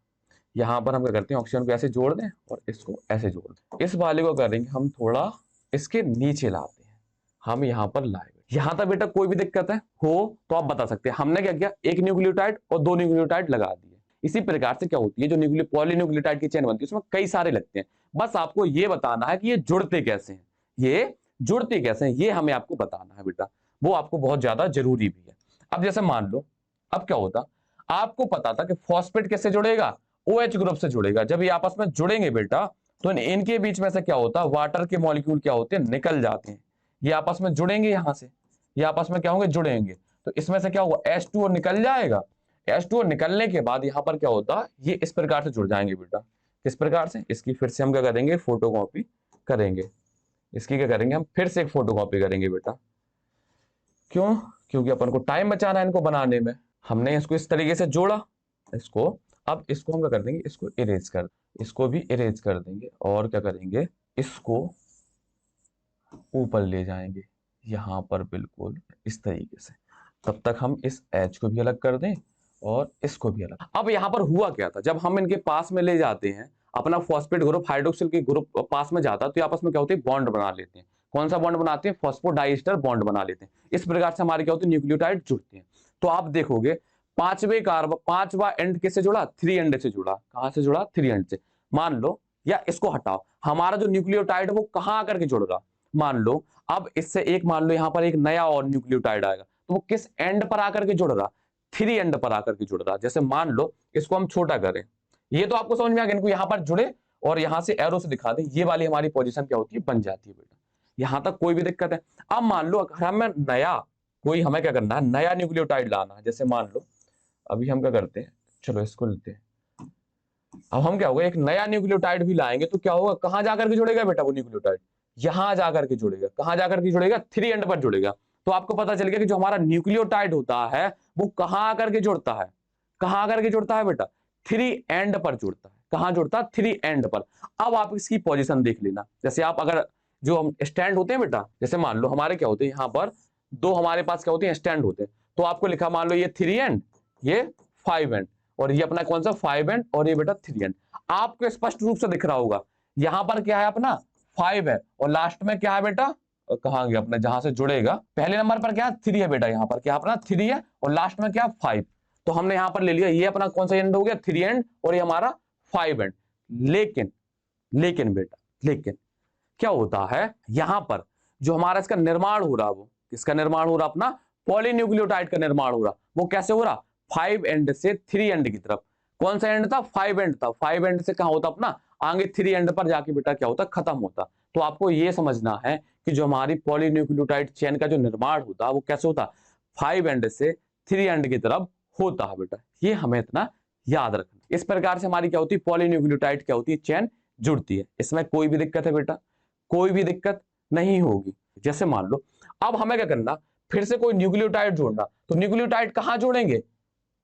यहाँ पर हम क्या करते हैं? ऑक्सीजन को ऐसे जोड़ दें और इसको ऐसे जोड़ दें। इस वाले को करेंगे हम थोड़ा इसके नीचे लाते हैं। हम यहाँ पर लाए। यहां तक बेटा कोई भी दिक्कत है हो तो आप बता सकते हैं। हमने क्या किया, एक न्यूक्लियोटाइड और दो न्यूक्लियोटाइड लगा दिए। इसी प्रकार से क्या होती है, जो पॉलीन्यूक्लियोटाइड की चेन बनती है उसमें कई सारे लगते हैं। बस आपको ये बताना है कि ये जुड़ते कैसे हैं, ये जुड़ते कैसे हैं, ये हमें आपको बताना है बेटा, वो आपको बहुत ज्यादा जरूरी भी है। अब जैसे मान लो, अब क्या होता, आपको पता था कि फॉस्फेट कैसे जुड़ेगा, OH ग्रुप से जुड़ेगा। जब ये आपस में जुड़ेंगे बेटा तो इनके बीच में से क्या होता है, वाटर के मॉलिक्यूल क्या होते हैं, निकल जाते हैं। ये आपस में जुड़ेंगे, यहां से ये आपस में क्या होंगे, जुड़ेंगे। तो इसमें से क्या होगा, H2O निकल जाएगा। H2O निकलने के बाद यहां पर क्या होता है, ये इस प्रकार से जुड़ जाएंगे बेटा। किस प्रकार से, इसकी फिर से हम क्या करेंगे, फोटोकॉपी करेंगे। इसकी क्या करेंगे, हम फिर से एक फोटोकॉपी करेंगे बेटा। क्यों, क्योंकि अपन को टाइम बचाना है इनको बनाने में। हमने इसको इस तरीके से जोड़ा इसको। अब इसको हम क्या कर देंगे, इसको इरेज कर, इसको भी इरेज कर देंगे और क्या करेंगे, इसको ऊपर ले जाएंगे यहां पर बिल्कुल इस तरीके से। तब तक हम इस H को भी अलग कर दें और इसको भी अलग। अब यहां पर हुआ क्या था, जब हम इनके पास में ले जाते हैं अपना फॉस्फेट ग्रुप हाइड्रोक्सिल के ग्रुप पास में जाता है तो आपस में क्या होती है, बॉन्ड बना लेते हैं। कौन सा बॉन्ड बनाते हैं, फॉस्फोडाइस्टर बॉन्ड बना लेते हैं। इस प्रकार से हमारे क्या होते हैं, न्यूक्लियोटाइड जुड़ते हैं। तो आप देखोगे पांचवा एंड किससे जुड़ा, 3 एंड से जुड़ा। कहां से जुड़ा, 3 एंड से। मान लो, या इसको हटाओ, हमारा जो न्यूक्लियोटाइड है वो कहां आकर के जुड़ रहा, मान लो अब इससे एक, मान लो यहां पर एक नया और न्यूक्लियोटाइड आएगा तो वो किस एंड पर आकर के जुड़ रहा, 3 एंड पर आकर के जुड़ रहा। जैसे मान लो इसको हम छोटा करें, ये तो आपको समझ में आ गया, इनको यहां पर जुड़े और यहां से एरो से दिखा दें, ये वाली हमारी पोजीशन क्या होती है, बन जाती है बेटा। यहां तक कोई भी दिक्कत है। अब मान लो अगर हमें नया कोई, हमें क्या करना है, नया न्यूक्लियोटाइड लाना है। जैसे मान लो अभी हम क्या करते हैं, चलो इसको लेते हैं। अब हम क्या होगा, एक नया न्यूक्लियोटाइड भी लाएंगे तो क्या होगा, कहां जाकर के जुड़ेगा बेटा वो न्यूक्लियोटाइड, यहां जाकर के जुड़ेगा। कहां जाकर के जुड़ेगा, 3 एंड पर जुड़ेगा। तो आपको पता चल गया कि जो हमारा न्यूक्लियोटाइड होता है वो कहां आकर के जुड़ता है, कहां आकर के जुड़ता है बेटा, 3 एंड पर जुड़ता है। कहां जुड़ता है, 3 एंड पर। अब आप इसकी पोजीशन देख लेना। जैसे आप अगर जो हम स्टैंड होते हैं बेटा, जैसे मान लो हमारे क्या होते हैं, यहां पर दो हमारे पास क्या होते हैं, स्टैंड होते हैं। तो आपको लिखा, मान लो ये 3 एंड, ये 5 एंड, और ये अपना कौन सा 5 एंड, और ये बेटा 3 एंड। आपको स्पष्ट रूप से दिख रहा होगा, यहां पर क्या है अपना 5 है और लास्ट में क्या है बेटा, कहां गया अपने, जहां से जुड़ेगा पहले नंबर पर क्या 3 है बेटा, यहां पर क्या अपना 3 है और लास्ट में क्या 5। तो हमने यहां पर ले लिया, ये अपना कौन सा एंड हो गया, 3 एंड, और ये हमारा 5 एंड। लेकिन बेटा, लेकिन क्या होता है, यहां पर जो हमारा इसका निर्माण हो रहा, वो किसका निर्माण हो रहा, अपना पॉलीन्यूक्लियोटाइड का निर्माण हो रहा। वो कैसे हो रहा, 5 एंड से 3 एंड की तरफ। कौन सा एंड था, 5 एंड था। 5 एंड से कहां होता अपना, आगे 3 एंड पर जाके बेटा क्या होता, खत्म होता। तो आपको यह समझना है कि जो हमारी पॉलीन्यूक्लियोटाइड चेन का जो निर्माण होता है वो कैसे होता, 5 एंड से 3 एंड की तरफ होता है बेटा। ये हमें इतना याद रखना। इस प्रकार से हमारी क्या होती है, पॉलीन्यूक्लियोटाइड क्या होती है, चेन जुड़ती है। इसमें कोई भी दिक्कत है बेटा, कोई भी दिक्कत नहीं होगी। जैसे मान लो अब हमें क्या करना, फिर से कोई न्यूक्लियोटाइड जोड़ना। तो न्यूक्लियोटाइड कहां जोड़ेंगे,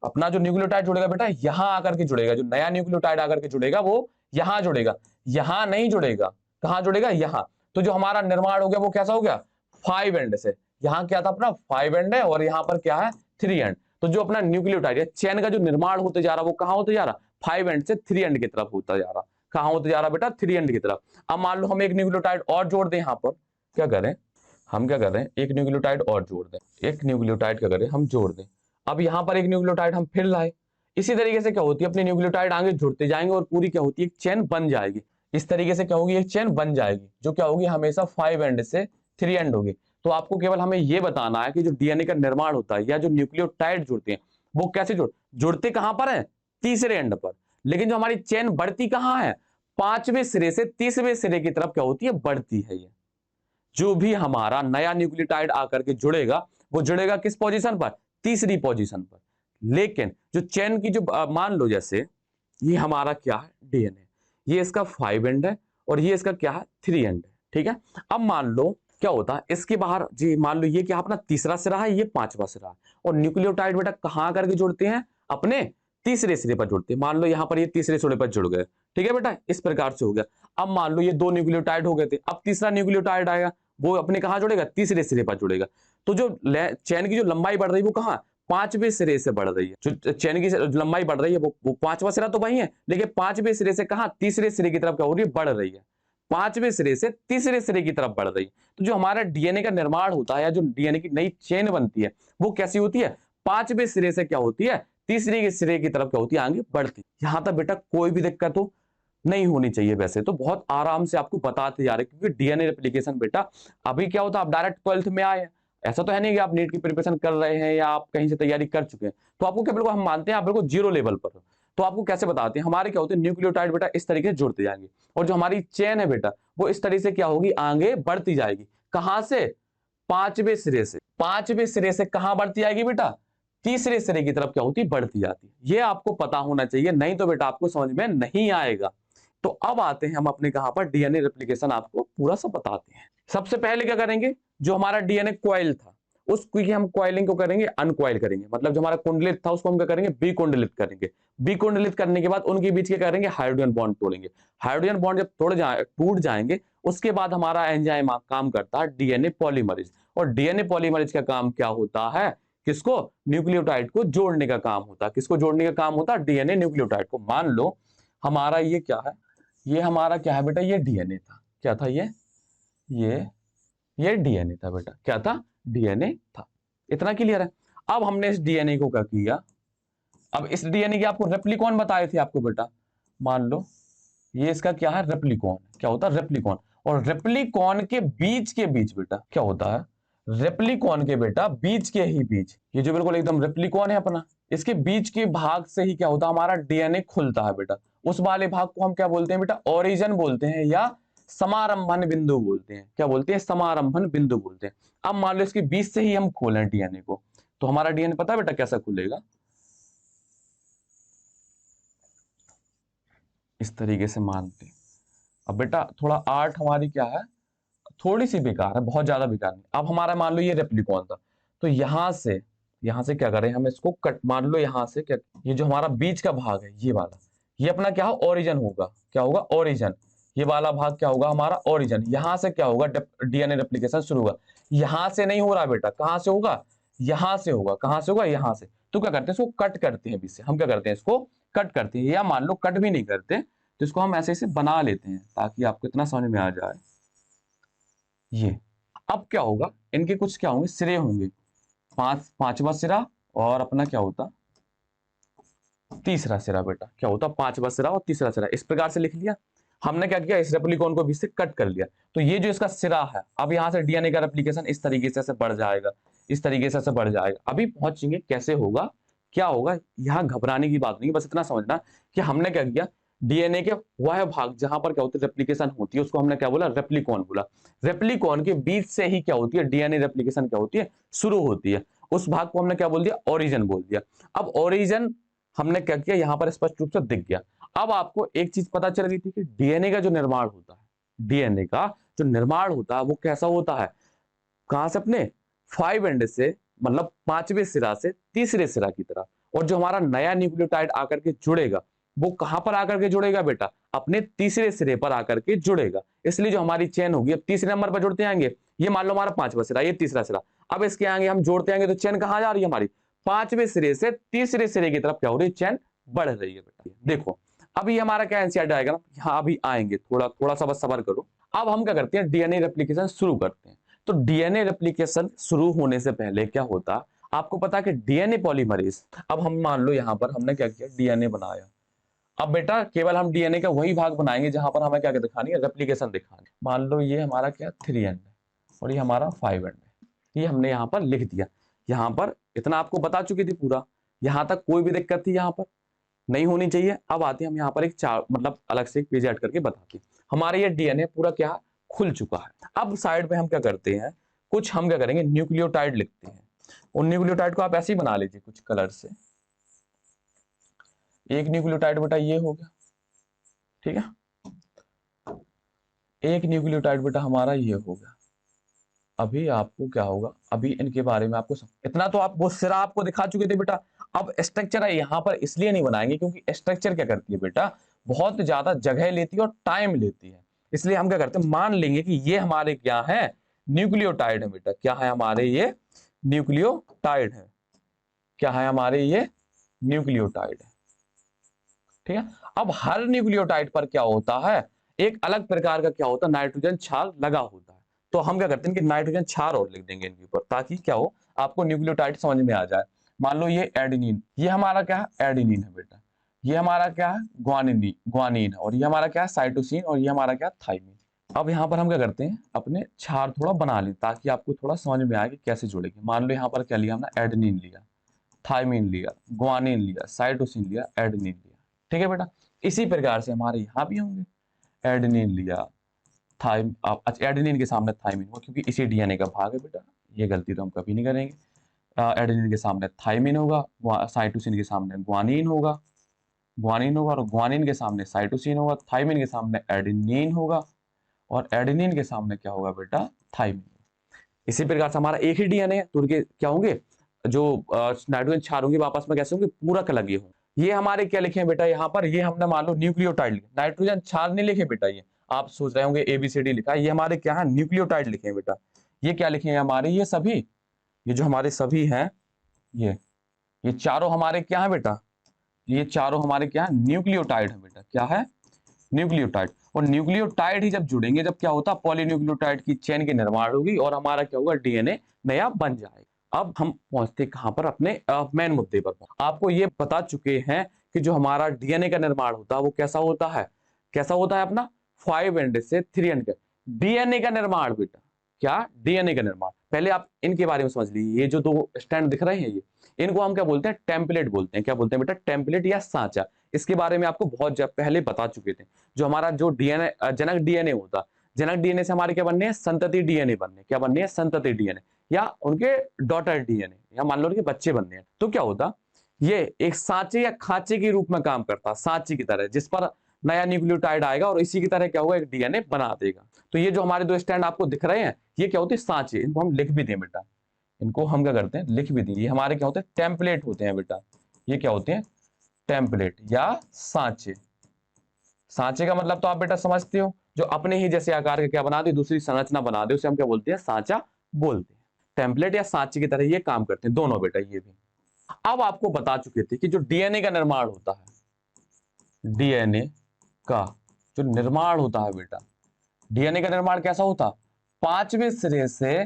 अपना जो न्यूक्लियोटाइड जुड़ेगा बेटा यहां आकर के जुड़ेगा। जो नया न्यूक्लियोटाइड आकर के जुड़ेगा वो यहां जुड़ेगा, यहां नहीं जुड़ेगा। कहां जुड़ेगा, यहां। तो जो हमारा निर्माण हो गया वो कैसा हो गया, 5 एंड से। यहां क्या था अपना 5 एंड है और यहां पर क्या है 3 एंड। तो जो अपना न्यूक्लियोटाइड है, चेन का जो निर्माण होते जा रहा वो कहां होते जा रहा, 5 एंड से 3 एंड की तरफ होता जा रहा। कहां होते जा रहा बेटा, 3 एंड की तरफ। अब मान लो हम एक न्यूक्लियोटाइड और जोड़ दें, यहां पर क्या करें, हम क्या कर रहे हैं, एक न्यूक्लियोटाइड और जोड़ दें। एक न्यूक्लियोटाइड क्या करें, हम जोड़ दें। अब यहां पर एक न्यूक्लियोटाइड हम फिर लाए। इसी तरीके से क्या होती है, अपने न्यूक्लियोटाइड आगे जुड़ते जाएंगे और पूरी क्या होती है, एक चेन बन जाएगी। इस तरीके से क्या होगी, एक चेन बन जाएगी जो क्या होगी, हमेशा 5 एंड से 3 एंड होगी। तो आपको केवल हमें यह बताना है कि जो डीएनए का निर्माण होता है या जो न्यूक्लियोटाइड जुड़ते हैं वो कैसे जुड़ते कहां पर है, तीसरे एंड पर। लेकिन जो हमारी चेन बढ़ती कहां है, 5वें सिरे से 30वें सिरे की तरफ क्या होती है, बढ़ती है। ये जो भी हमारा नया न्यूक्लियोटाइड आकर के जुड़ेगा वो जुड़ेगा किस पोजीशन पर, तीसरी पोजीशन पर। लेकिन जो चेन की जो मान लो जैसे ये हमारा क्या है, डीएनए, ये इसका 5 एंड है और ये इसका क्या है, 3 एंड है। ठीक है। अब मान लो क्या होता है, इसके बाहर जी मान लो ये क्या अपना तीसरा सिरा है, ये 5वां सिरा है। और न्यूक्लियोटाइड बेटा कहां करके जुड़ते हैं, अपने तीसरे सिरे पर जुड़ते हैं। मान लो यहां पर ये तीसरे सिरे पर जुड़ गए। ठीक है बेटा, इस प्रकार से हो गया। अब मान लो ये 2 न्यूक्लियोटाइड हो गए थे, अब तीसरा न्यूक्लियोटाइड आएगा, वो अपने कहां जुड़ेगा, तीसरे सिरे पर जुड़ेगा। तो जो चेन की जो लंबाई बढ़ रही है वो कहां, 5वें सिरे से बढ़ रही है। जो चेन की लंबाई बढ़ रही है वो 5वां सिरा तो वही है, लेकिन 5वें सिरे से कहां, तीसरे सिरे की तरफ क्या हो रही है, बढ़ रही है। पांचवें सिरे से तीसरे सिरे की तरफ बढ़ रही है। तो जो हमारा डीएनए का निर्माण होता है या जो डीएनए की नई चेन बनती है वो कैसी होती है, पांचवें सिरे से क्या होती है, तीसरे के सिरे की तरफ क्या होती है, आगे बढ़ती। यहां तक बेटा कोई भी दिक्कत हो नहीं होनी चाहिए, वैसे तो बहुत आराम से आपको बताते जा रहे हैं, क्योंकि डीएनए रेप्लिकेशन बेटा अभी क्या होता है, आप डायरेक्ट 12th में आए हैं, ऐसा तो है नहीं कि आप नीट की प्रिपरेशन कर रहे हैं या आप कहीं से तैयारी कर चुके हैं, तो आपको क्या बिल्कुल हम मानते हैं आप बिल्कुल जीरो लेवल पर हो। तो आपको कैसे बताते हैं, हमारे क्या होते हैं न्यूक्लियोटाइड बेटा इस तरीके से जुड़ते जाएंगे, और जो हमारी चेन है बेटा वो इस तरीके से क्या होगी, आगे बढ़ती जाएगी। कहां से, पांचवें सिरे से। पांचवें सिरे से कहां बढ़ती जाएगी बेटा, तीसरे सिरे की तरफ क्या होती, बढ़ती जाती है। ये आपको पता होना चाहिए, नहीं तो बेटा आपको समझ में नहीं आएगा। तो अब आते हैं हम अपने कहां पर, डीएनए रेप्लिकेशन आपको पूरा सब बताते हैं। सबसे पहले क्या करेंगे, जो हमारा डीएनए कॉइल था उसकी हम कॉइलिंग को करेंगे, अनकॉइल करेंगे, मतलब जो हमारा कुंडलित था उसको हम क्या करेंगे, विकुंडलित करेंगे। विकुंडलित करने के बाद उनके बीच क्या करेंगे, हाइड्रोजन बॉन्ड तोड़ेंगे। हाइड्रोजन बॉन्ड जब टूट जाएंगे उसके बाद हमारा एंजाइम काम करता है डीएनए पॉलीमरेज। और डीएनए पॉलीमरेज का काम क्या होता है, किसको, न्यूक्लियोटाइड को जोड़ने का काम होता है। किसको जोड़ने का काम होता है, डीएनए न्यूक्लियोटाइड को। मान लो हमारा ये क्या है, ये हमारा क्या है बेटा, ये डीएनए था। क्या था ये ये डीएनए था बेटा। क्या था, डीएनए था। इतना क्लियर है। अब हमने इस डीएनए को क्या किया, अब इस डीएनए के आपको रेप्लिकॉन बताए थे आपको बेटा, मान लो ये इसका क्या है, रेप्लिकॉन। क्या होता है, रेप्लिकॉन। और रेप्लिकॉन के बीच बेटा क्या होता है, रेप्लिकॉन के बेटा बीच के ही बीच, ये जो बिल्कुल एकदम रेप्लिकॉन है अपना, इसके बीच के भाग से ही क्या होता है, हमारा डीएनए खुलता है बेटा। उस वाले भाग को हम क्या बोलते हैं बेटा, ओरिजिन बोलते हैं या समारंभन बिंदु बोलते हैं। क्या बोलते हैं, समारंभन बिंदु बोलते हैं। अब मान लो इसके बीच से ही हम खोलें डीएनए को, तो हमारा डीएनए पता है बेटा कैसा खुलेगा, इस तरीके से मानते हैं। अब बेटा थोड़ा आर्ट हमारी क्या है, थोड़ी सी बेकार है, बहुत ज्यादा बेकार नहीं। अब हमारा मान लो ये रेप्लिकॉन था, तो यहां से क्या करें हम, इसको कट, मान लो यहां से क्या, ये जो हमारा बीच का भाग है ये वाला, ये अपना क्या ओरिजिन होगा। क्या होगा, ओरिजिन। ये वाला भाग क्या होगा, हमारा ओरिजिन। यहां से क्या होगा, डीएनए रेप्लिकेशन शुरू होगा। यहां से नहीं हो रहा बेटा, कहां से होगा, यहां से होगा। कहां से होगा, यहां से। तो क्या करते हैं, इसको कट करते हैं बीच से। हम क्या करते हैं, इसको कट करते हैं, या मान लो कट भी नहीं करते तो इसको हम ऐसे ऐसे बना लेते हैं, ताकि आपको इतना समझ में आ जाए। ये अब क्या होगा, इनके कुछ क्या होंगे, सिरे होंगे। पांचवा सिरा और अपना क्या होता, तीसरा सिरा बेटा। क्या होता, पांचवा सिरा और तीसरा सिरा। इस प्रकार से लिख लिया हमने। क्या किया, इस रेप्लिकॉन को बीच से कट कर लिया। तो ये जो इसका सिरा है, अब यहां से डीएनए का रेप्लिकेशन इस तरीके से बढ़ जाएगा, इस तरीके से बढ़ जाएगा। अभी पहुंचेंगे कैसे होगा, क्या होगा, यहां घबराने की बात नहीं, बस इतना समझना कि हमने क्या किया, डीएनए के वह भाग जहां पर क्या होती है, रेप्लिकेशन होती है, उसको हमने क्या बोला, रेप्लिकॉन बोला। रेप्लिकॉन के बीच से ही क्या होती है, डीएनए रेप्लिकेशन क्या होती है, शुरू होती है। उस भाग को हमने क्या बोल दिया, ओरिजिन बोल दिया। अब ओरिजिन हमने क्या किया, यहां पर स्पष्ट रूप से दिख गया। अब आपको एक चीज पता चल गई थी कि डीएनए का जो निर्माण होता है, डीएनए का जो निर्माण होता है वो कैसा होता है, कहां से, अपने 5 एंड से, मतलब पांचवें सिरा से तीसरे सिरा की तरफ। और जो हमारा नया न्यूक्लियोटाइड आकर के जुड़ेगा वो कहां पर आकर के जुड़ेगा बेटा, अपने तीसरे सिरे पर आकर के जुड़ेगा। इसलिए जो हमारी चेन होगी, अब तीसरे नंबर पर जुड़ते आएंगे। ये मान लो हमारा पांचवा सिरा, ये तीसरा सिरा। अब इसके आगे हम जोड़ते आएंगे तो चेन कहां जा रही है हमारी, पांचवें सिरे से तीसरे सिरे की तरफ क्या हो रही है, चेन बढ़ रही है बेटा। देखो अभी हमारा क्या आंसर आएगा ना, यहाँ अभी आएंगे, थोड़ा थोड़ा सा बस सब्र करो। अब हम क्या करते हैं, डीएनए रेप्लिकेशन शुरू करते हैं। तो डीएनए रेप्लिकेशन शुरू होने से पहले क्या होता, आपको पता है कि डीएनए पॉलीमरेज, अब हम मान लो यहां पर हमने क्या किया, डीएनए बनाया। अब बेटा केवल हम डीएनए का वही भाग बनाएंगे जहां पर हमें क्या दिखानी है, रेप्लिकेशन दिखानी। मान लो ये हमारा क्या 3 एंड है और ये हमारा 5 एंड है। ये हमने यहाँ पर लिख दिया। यहाँ पर इतना आपको बता चुकी थी पूरा, यहाँ तक कोई भी दिक्कत थी यहाँ पर नहीं होनी चाहिए। अब आते हैं हम यहाँ पर एक चार, मतलब अलग से एक पेज ऐड करके बताते हैं। हमारे ये डीएनए पूरा क्या खुल चुका है। अब साइड पे हम क्या करते हैं, कुछ हम क्या करेंगे, न्यूक्लियोटाइड लिखते हैं। उन न्यूक्लियोटाइड को आप ऐसे ही बना लीजिए कुछ कलर से। एक न्यूक्लियोटाइड बेटा ये हो गया, ठीक है। एक न्यूक्लियोटाइड बेटा हमारा ये हो गया। अभी आपको क्या होगा, अभी इनके बारे में आपको इतना तो आप वो सिरा आपको दिखा चुके थे बेटा। अब स्ट्रक्चर है यहाँ पर इसलिए नहीं बनाएंगे क्योंकि स्ट्रक्चर क्या करती है बेटा, बहुत ज्यादा जगह लेती है और टाइम लेती है। इसलिए हम क्या करते हैं, मान लेंगे कि ये हमारे क्या है, न्यूक्लियोटाइड है बेटा। क्या है हमारे, ये न्यूक्लियोटाइड है। क्या है हमारे, ये न्यूक्लियोटाइड है, ठीक है। अब हर न्यूक्लियोटाइड पर क्या होता है, एक अलग प्रकार का क्या होता है, नाइट्रोजन क्षार लगा होता है। तो हम क्या करते हैं कि नाइट्रोजन क्षार और लिख देंगे इनके ऊपर, ताकि क्या हो, आपको न्यूक्लियोटाइड समझ में आ जाए। मान लो ये एडेनिन, ये हमारा क्या है, एडेनिन है बेटा। ये हमारा क्या है, ग्वानिन, ग्वानिन है। और ये हमारा क्या है, साइटोसिन। और ये हमारा क्या है, थाइमिन। अब यहाँ पर हम क्या करते हैं, अपने क्षार थोड़ा बना लें ताकि आपको थोड़ा समझ में आए कि कैसे जुड़ेंगे। मान लो यहाँ पर क्या लिया हमने, एडेनिन लिया, थाइमिन लिया, ग्वानिन लिया, साइटोसिन लिया, एडेनिन लिया। ठीक है बेटा। इसी प्रकार से हमारे यहाँ भी होंगे, एडेनिन लिया, थाइम, अच्छा एडेनिन के सामने थाइमिन होगा क्योंकि इसी डीएनए का भाग है बेटा, ये गलती तो हम कभी नहीं करेंगे। एडेनिन के सामने थाइमिन होगा, साइटोसिन के सामने ग्वानिन होगा, ग्वानिन होगा, और ग्वानिन के सामने साइटोसिन होगा, थाइमिन के सामने एडेनिन होगा, और एडेनिन के सामने क्या होगा बेटा, थाइमिन। इसी प्रकार से हमारा एक ही डीएनए है, तो उनके क्या होंगे, जो नाइट्रोजन क्षार होंगे आपस में कैसे होंगे, पूरक लगे होंगे। ये हमारे क्या लिखे हैं बेटा, यहाँ पर ये हमने मान लो न्यूक्लियोटाइड लिखे, नाइट्रोजन क्षार नहीं लिखे बेटा। ये आप सोच रहे होंगे ABCD लिखा है, ये हमारे क्या है, न्यूक्लियोटाइड लिखे हैं बेटा। ये क्या लिखे हैं हमारे, ये सभी, ये जो हमारे सभी हैं, ये चारों हमारे क्या है बेटा, ये चारों हमारे क्या है, न्यूक्लियोटाइड है बेटा। क्या है, न्यूक्लियोटाइड। और न्यूक्लियोटाइड ही जब जुड़ेंगे, जब क्या होता है, पॉलीन्यूक्लियोटाइड की चेन की निर्माण होगी और हमारा क्या होगा, डीएनए नया बन जाएगा। अब हम पहुंचते कहां पर, अपने मेन मुद्दे पर। आपको ये बता चुके हैं कि जो हमारा डीएनए का निर्माण होता है वो कैसा होता है, कैसा होता है अपना, 5 एंड से 3 एंड का डीएनए का निर्माण बेटा। क्या, डीएनए का निर्माण। पहले आप इनके बारे में समझ लीजिए। ये जो दो स्टैंड दिख रहे हैं, ये इनको हम क्या बोलते हैं, टेम्पलेट बोलते हैं। क्या बोलते हैं बेटा, टेम्पलेट या सांचा। इसके बारे में आपको बहुत पहले बता चुके थे। जो हमारा जो डीएनए, जनक डीएनए होता, जनक डीएनए से हमारे क्या बनने हैं, संतति डीएनए बनने। क्या बनने हैं, संतति डीएनए, या उनके डॉटर डीएनए, या मान लो उनके बच्चे बनने हैं। तो क्या होता, ये एक सांचे या खांचे के रूप में काम करता, सांचे की तरह, जिस पर नया न्यूक्लियोटाइड आएगा और इसी की तरह क्या होगा, एक डीएनए बना देगा। तो ये जो हमारे दो स्टैंड आपको दिख रहे हैं, ये क्या होते हैं, सांचे। इनको हम लिख भी दें बेटा, इनको हम क्या करते हैं, लिख भी दें। ये हमारे क्या होते हैं, टेम्पलेट होते हैं बेटा। ये क्या होते हैं, टेम्पलेट या सांचे। सांचे का मतलब तो आप बेटा समझते हो, जो अपने ही जैसे आकार के क्या बना दे, दूसरी संरचना बना दे, उसे हम क्या बोलते हैं, सांचा बोलते हैं। टेम्पलेट या सांचे की तरह ये काम करते हैं दोनों बेटा, ये भी। अब आपको बता चुके थे कि जो डीएनए का निर्माण होता है, डीएनए का जो निर्माण होता है बेटा, डीएनए का निर्माण कैसा होता, पांचवें सिरे से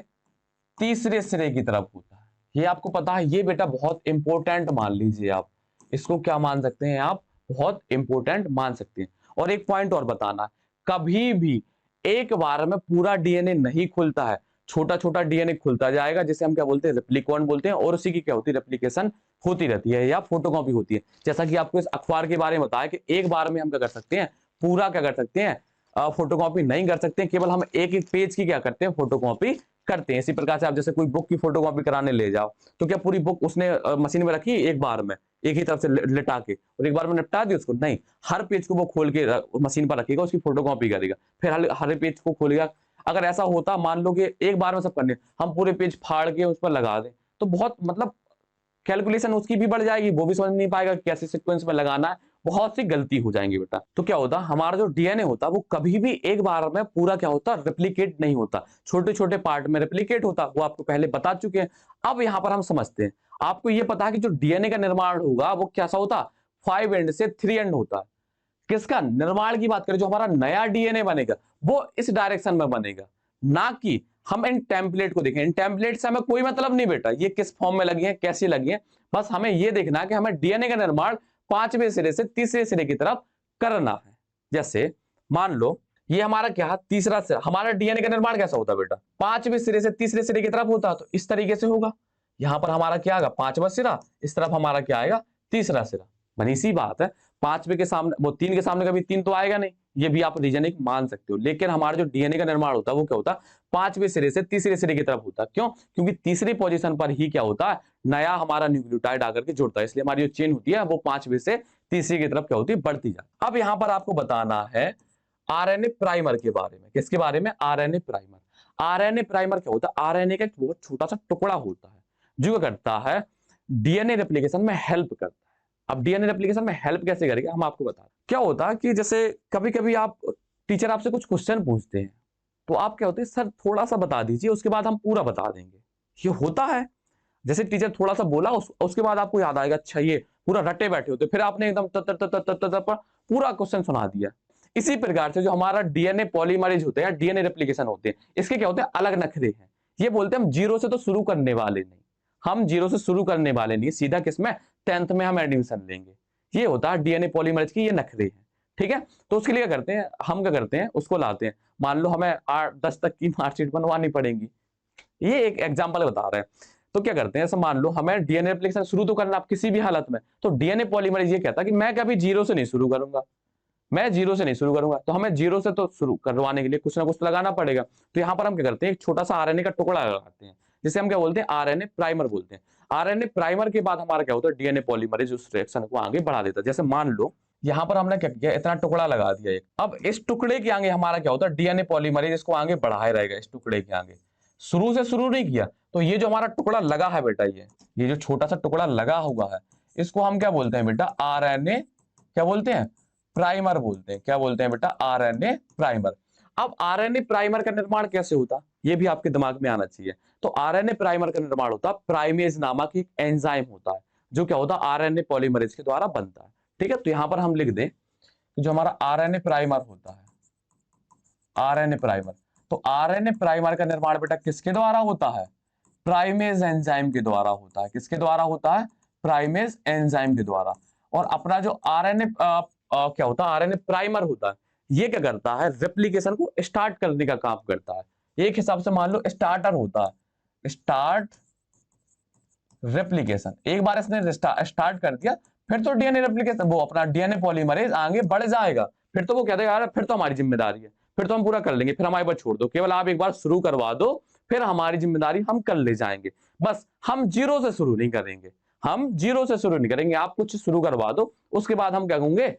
तीसरे सिरे की तरफ होता है। ये आपको पता है, ये बेटा बहुत इंपॉर्टेंट मान लीजिए आप इसको। क्या मान सकते हैं आप, बहुत इंपॉर्टेंट मान सकते हैं। और एक पॉइंट और बताना, कभी भी एक बार में पूरा डीएनए नहीं खुलता है, छोटा छोटा डीएनए खुलता जाएगा, जिसे हम क्या बोलते हैं, रेप्लिकॉन बोलते हैं। और उसी की क्या होती है, रेप्लिकेशन होती रहती है या फोटोकॉपी होती है। जैसा कि आपको इस अखबार के बारे में बताया कि एक बार में हम क्या कर सकते हैं, पूरा क्या कर सकते हैं, फोटोकॉपी नहीं कर सकते, केवल हम एक एक पेज की क्या करते हैं, फोटोकॉपी करते हैं। इसी प्रकार से आप जैसे कोई बुक की फोटोकॉपी कराने ले जाओ, तो क्या पूरी बुक उसने मशीन में रखी एक बार में, एक ही तरफ से लिटा के, और एक बार में निपटा दी उसको, नहीं, हर पेज को वो खोल के मशीन पर रखेगा, उसकी फोटोकॉपी करेगा, फिर हर पेज को खोलेगा। अगर ऐसा होता, मान लो कि एक बार में सब करने, हम पूरे पेज फाड़ के उस पर लगा दें, तो बहुत मतलब कैलकुलेशन उसकी भी बढ़ जाएगी, वो भी समझ नहीं पाएगा कैसे सीक्वेंस में लगाना है, बहुत सी गलती हो जाएंगी बेटा। तो क्या होता, हमारा जो डीएनए होता वो कभी भी एक बार में पूरा क्या होता, रेप्लिकेट नहीं होता, छोटे छोटे पार्ट में रेप्लिकेट होता। वो आपको पहले बता चुके हैं। अब यहां पर हम समझते हैं, आपको ये पता है कि जो डीएनए का निर्माण होगा वो कैसा होता, 5 एंड से 3 एंड होता है। किसका निर्माण की बात करें, जो हमारा नया डीएनए बनेगा वो इस डायरेक्शन में बनेगा, ना कि हम इन टेम्पलेट को देखें। इन टेम्पलेट से हमें कोई मतलब नहीं बेटा, ये किस फॉर्म में लगी है, कैसी लगी है, बस हमें ये देखना है कि हमें डीएनए का निर्माण पांचवें सिरे से तीसरे सिरे की तरफ करना है। जैसे मान लो ये हमारा क्या है, तीसरा सिरा। हमारा डीएनए का निर्माण कैसा होता है बेटा, पांचवें सिरे से तीसरे सिरे की तरफ होता है, तो इस तरीके से होगा। यहां पर हमारा क्या आएगा, पांचवा सिरा, इस तरफ हमारा क्या आएगा, तीसरा सिरा। बनी सी बात है, पांचवे के सामने वो तीन के सामने कभी तीन तो आएगा नहीं, ये भी आप रीजनिंग मान सकते हो। लेकिन हमारा जो डीएनए का निर्माण होता है वो क्या होता है, पांचवें सिरे से तीसरे सिरे की तरफ होता है। क्यों, क्योंकि तीसरी पोजीशन पर ही क्या होता है, नया हमारा न्यूक्लियोटाइड आकर के जुड़ता है। इसलिए हमारी जो चेन होती है वो पांचवें से तीसरी की तरफ क्या होती है, बढ़ती जाती है। अब यहां पर आपको बताना है आरएनए प्राइमर के बारे में। किसके बारे में, आरएनए प्राइमर। आरएनए प्राइमर क्या होता है, आरएनए का एक बहुत छोटा सा टुकड़ा होता है जो क्या करता है, डीएनए रेप्लिकेशन में हेल्प करता है। अब डीएनए रेप्लिकेशन में हेल्प कैसे करेगा, हम आपको बता रहे हैं। क्या होता है कि जैसे कभी कभी आप, टीचर आपसे कुछ क्वेश्चन पूछते हैं, तो आप क्या होते हैं, सर थोड़ा सा बता दीजिए, उसके बाद हम पूरा बता देंगे। ये होता है, जैसे टीचर थोड़ा सा बोला, उसके बाद आपको याद आएगा, अच्छा ये पूरा रटे बैठे होते, फिर आपने एकदम पूरा क्वेश्चन सुना दिया। इसी प्रकार से जो हमारा डीएनए पॉलीमरेज होते हैं, डीएनए रेप्लिकेशन होते हैं, इसके क्या होते हैं, अलग नखरे हैं। ये बोलते हैं हम जीरो से तो शुरू करने वाले नहीं, हम जीरो से शुरू करने वाले नहीं, सीधा किसमें, 10th में हम एडमिशन लेंगे। ये होता है डीएनए पॉलीमरेज की ये नखरे हैं, ठीक है। तो उसके लिए क्या करते हैं, हम क्या करते हैं, उसको लाते हैं। मान लो हमें 8-10 तक की मार्कशीट बनवानी पड़ेगी, ये एक एग्जांपल बता रहे हैं। तो क्या करते हैं, ऐसा मान लो हमें डीएनए रेप्लिकेशन शुरू तो करना आप किसी भी हालत में, तो डीएनए पॉलीमरेज ये कहता है कि मैं कभी जीरो से नहीं शुरू करूंगा, मैं जीरो से नहीं शुरू करूंगा, तो हमें जीरो से तो शुरू करवाने के लिए कुछ ना कुछ तो लगाना पड़ेगा। तो यहाँ पर हम क्या करते हैं, एक छोटा सा आरएनए का टुकड़ा लगाते हैं, जिसे हम क्या बोलते हैं, आरएनए प्राइमर बोलते हैं। आरएनए प्राइमर के बाद हमारा क्या होता है, डीएनए पॉलीमरेज उस रिएक्शन को आगे बढ़ा देता है। जैसे मान लो यहाँ पर हमने क्या किया, इतना टुकड़ा लगा दिया एक, अब इस टुकड़े के आगे हमारा क्या होता है, डीएनए पॉलीमरेज इसको आगे बढ़ाए रहेगा, इस टुकड़े के आगे। शुरू से शुरू नहीं किया, तो ये जो हमारा टुकड़ा लगा है बेटा, ये जो छोटा सा टुकड़ा लगा हुआ है, इसको हम क्या बोलते हैं बेटा, आरएनए क्या बोलते हैं, प्राइमर बोलते हैं। क्या बोलते हैं बेटा, आरएनए प्राइमर। अब आरएनए प्राइमर का निर्माण कैसे होता, ये भी आपके दिमाग में आना चाहिए। तो आरएनए प्राइमर का निर्माण होता है, प्राइमेज नामक एक एंजाइम होता है, जो क्या होता है, आरएनए पॉलीमरेज के द्वारा बनता है, ठीक है। तो यहां पर हम लिख दें कि जो हमारा आरएनए प्राइमर होता है, आरएनए प्राइमर, तो आरएनए प्राइमर का निर्माण बेटा किसके द्वारा होता है, प्राइमेज एंजाइम के द्वारा होता है। किसके द्वारा होता है, प्राइमेज एंजाइम के द्वारा। और अपना जो आरएनए क्या होता है, आरएनए प्राइमर होता है, ये क्या करता है, रेप्लिकेशन को स्टार्ट करने का काम करता है। एक हिसाब से मान लो स्टार्टर होता है, स्टार्ट रेप्लिकेशन। एक बार इसने स्टार्ट कर दिया, फिर तो डीएनए रेप्लिकेशन, वो अपना डीएनए पॉलीमरेज आगे बढ़ जाएगा, फिर तो वो कहते हैं यार फिर तो हमारी जिम्मेदारी है, फिर तो हम पूरा कर लेंगे, फिर हमारे पास छोड़ दो, केवल आप एक बार शुरू करवा दो, फिर हमारी जिम्मेदारी हम कर ले जाएंगे। बस हम जीरो से शुरू नहीं करेंगे, हम जीरो से शुरू नहीं करेंगे, आप कुछ शुरू करवा दो, उसके बाद हम क्या कहेंगे,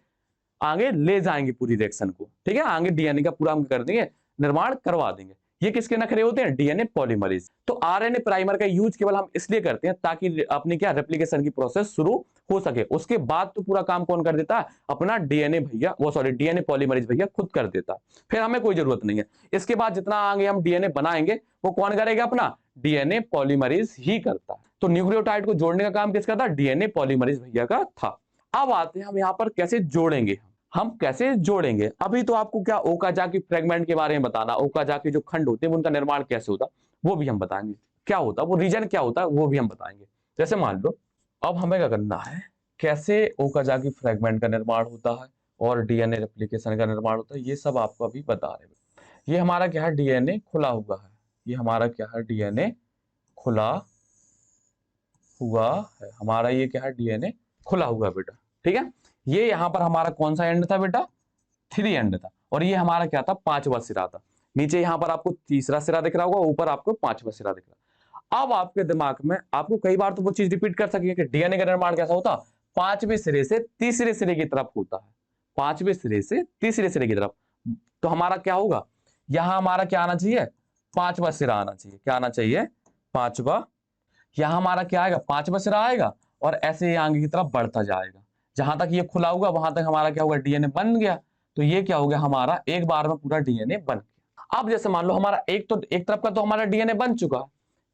आगे ले जाएंगे पूरी रिएक्शन को, ठीक है। आगे डीएनए का पूरा हम कर देंगे, निर्माण करवा देंगे। ये किसके नखरे होते हैं, डीएनए पॉलीमरेज। तो आरएनए प्राइमर का यूज केवल हम इसलिए करते हैं ताकि अपनी क्या रेप्लिकेशन की प्रोसेस शुरू हो सके। उसके बाद तो पूरा काम कौन कर देता है, अपना डीएनए भैया, वो सॉरी डीएनए पॉलीमरेज भैया खुद कर देता है, फिर हमें कोई जरूरत नहीं है। इसके बाद जितना आगे हम डीएनए बनाएंगे वो कौन करेगा, अपना डीएनए पॉलीमरेज ही करता है। तो न्यूक्लियोटाइड को जोड़ने का काम किसका था, डीएनए पॉलीमरेज भैया का था। अब आते हैं हम यहाँ पर कैसे जोड़ेंगे, हम कैसे जोड़ेंगे। अभी तो आपको क्या ओकाजाकी फ्रेगमेंट के बारे में बताना, ओकाजाकी जो खंड होते हैं उनका निर्माण कैसे होता वो भी हम बताएंगे, क्या होता वो रीजन क्या होता है वो भी हम बताएंगे। जैसे मान लो अब हमें क्या करना है, कैसे ओकाजाकी फ्रेगमेंट का निर्माण होता है और डीएनए रेप्लिकेशन का निर्माण होता है, ये सब आपको अभी बता रहे हैं। ये हमारा क्या है, डीएनए खुला हुआ है, ये हमारा क्या है, डीएनए खुला हुआ है, हमारा ये क्या है, डीएनए खुला हुआ बेटा, ठीक है। ये यहां पर हमारा कौन सा एंड था बेटा, 3 एंड था, और ये हमारा क्या था, 5वां सिरा था। नीचे यहां पर आपको तीसरा सिरा दिख रहा होगा, ऊपर आपको 5वां सिरा दिख रहा। अब आपके दिमाग में आपको कई बार तो वो चीज रिपीट कर सकेंगे कि डीएनए का निर्माण कैसा होता, 5वें सिरे से तीसरे सिरे की तरफ होता है, 5वें सिरे से तीसरे सिरे की तरफ। तो हमारा क्या होगा, यहां हमारा क्या आना चाहिए, 5वां सिरा आना चाहिए। क्या आना चाहिए, 5वां। यहां हमारा क्या आएगा, 5वां सिरा आएगा, और ऐसे ये आगे की तरफ बढ़ता जाएगा, जहां तक ये खुला होगा वहां तक हमारा क्या होगा, डीएनए बन गया। तो ये क्या हो गया, हमारा एक बार में पूरा डीएनए बन गया। अब जैसे मान लो हमारा एक तरफ का तो हमारा डीएनए बन चुका,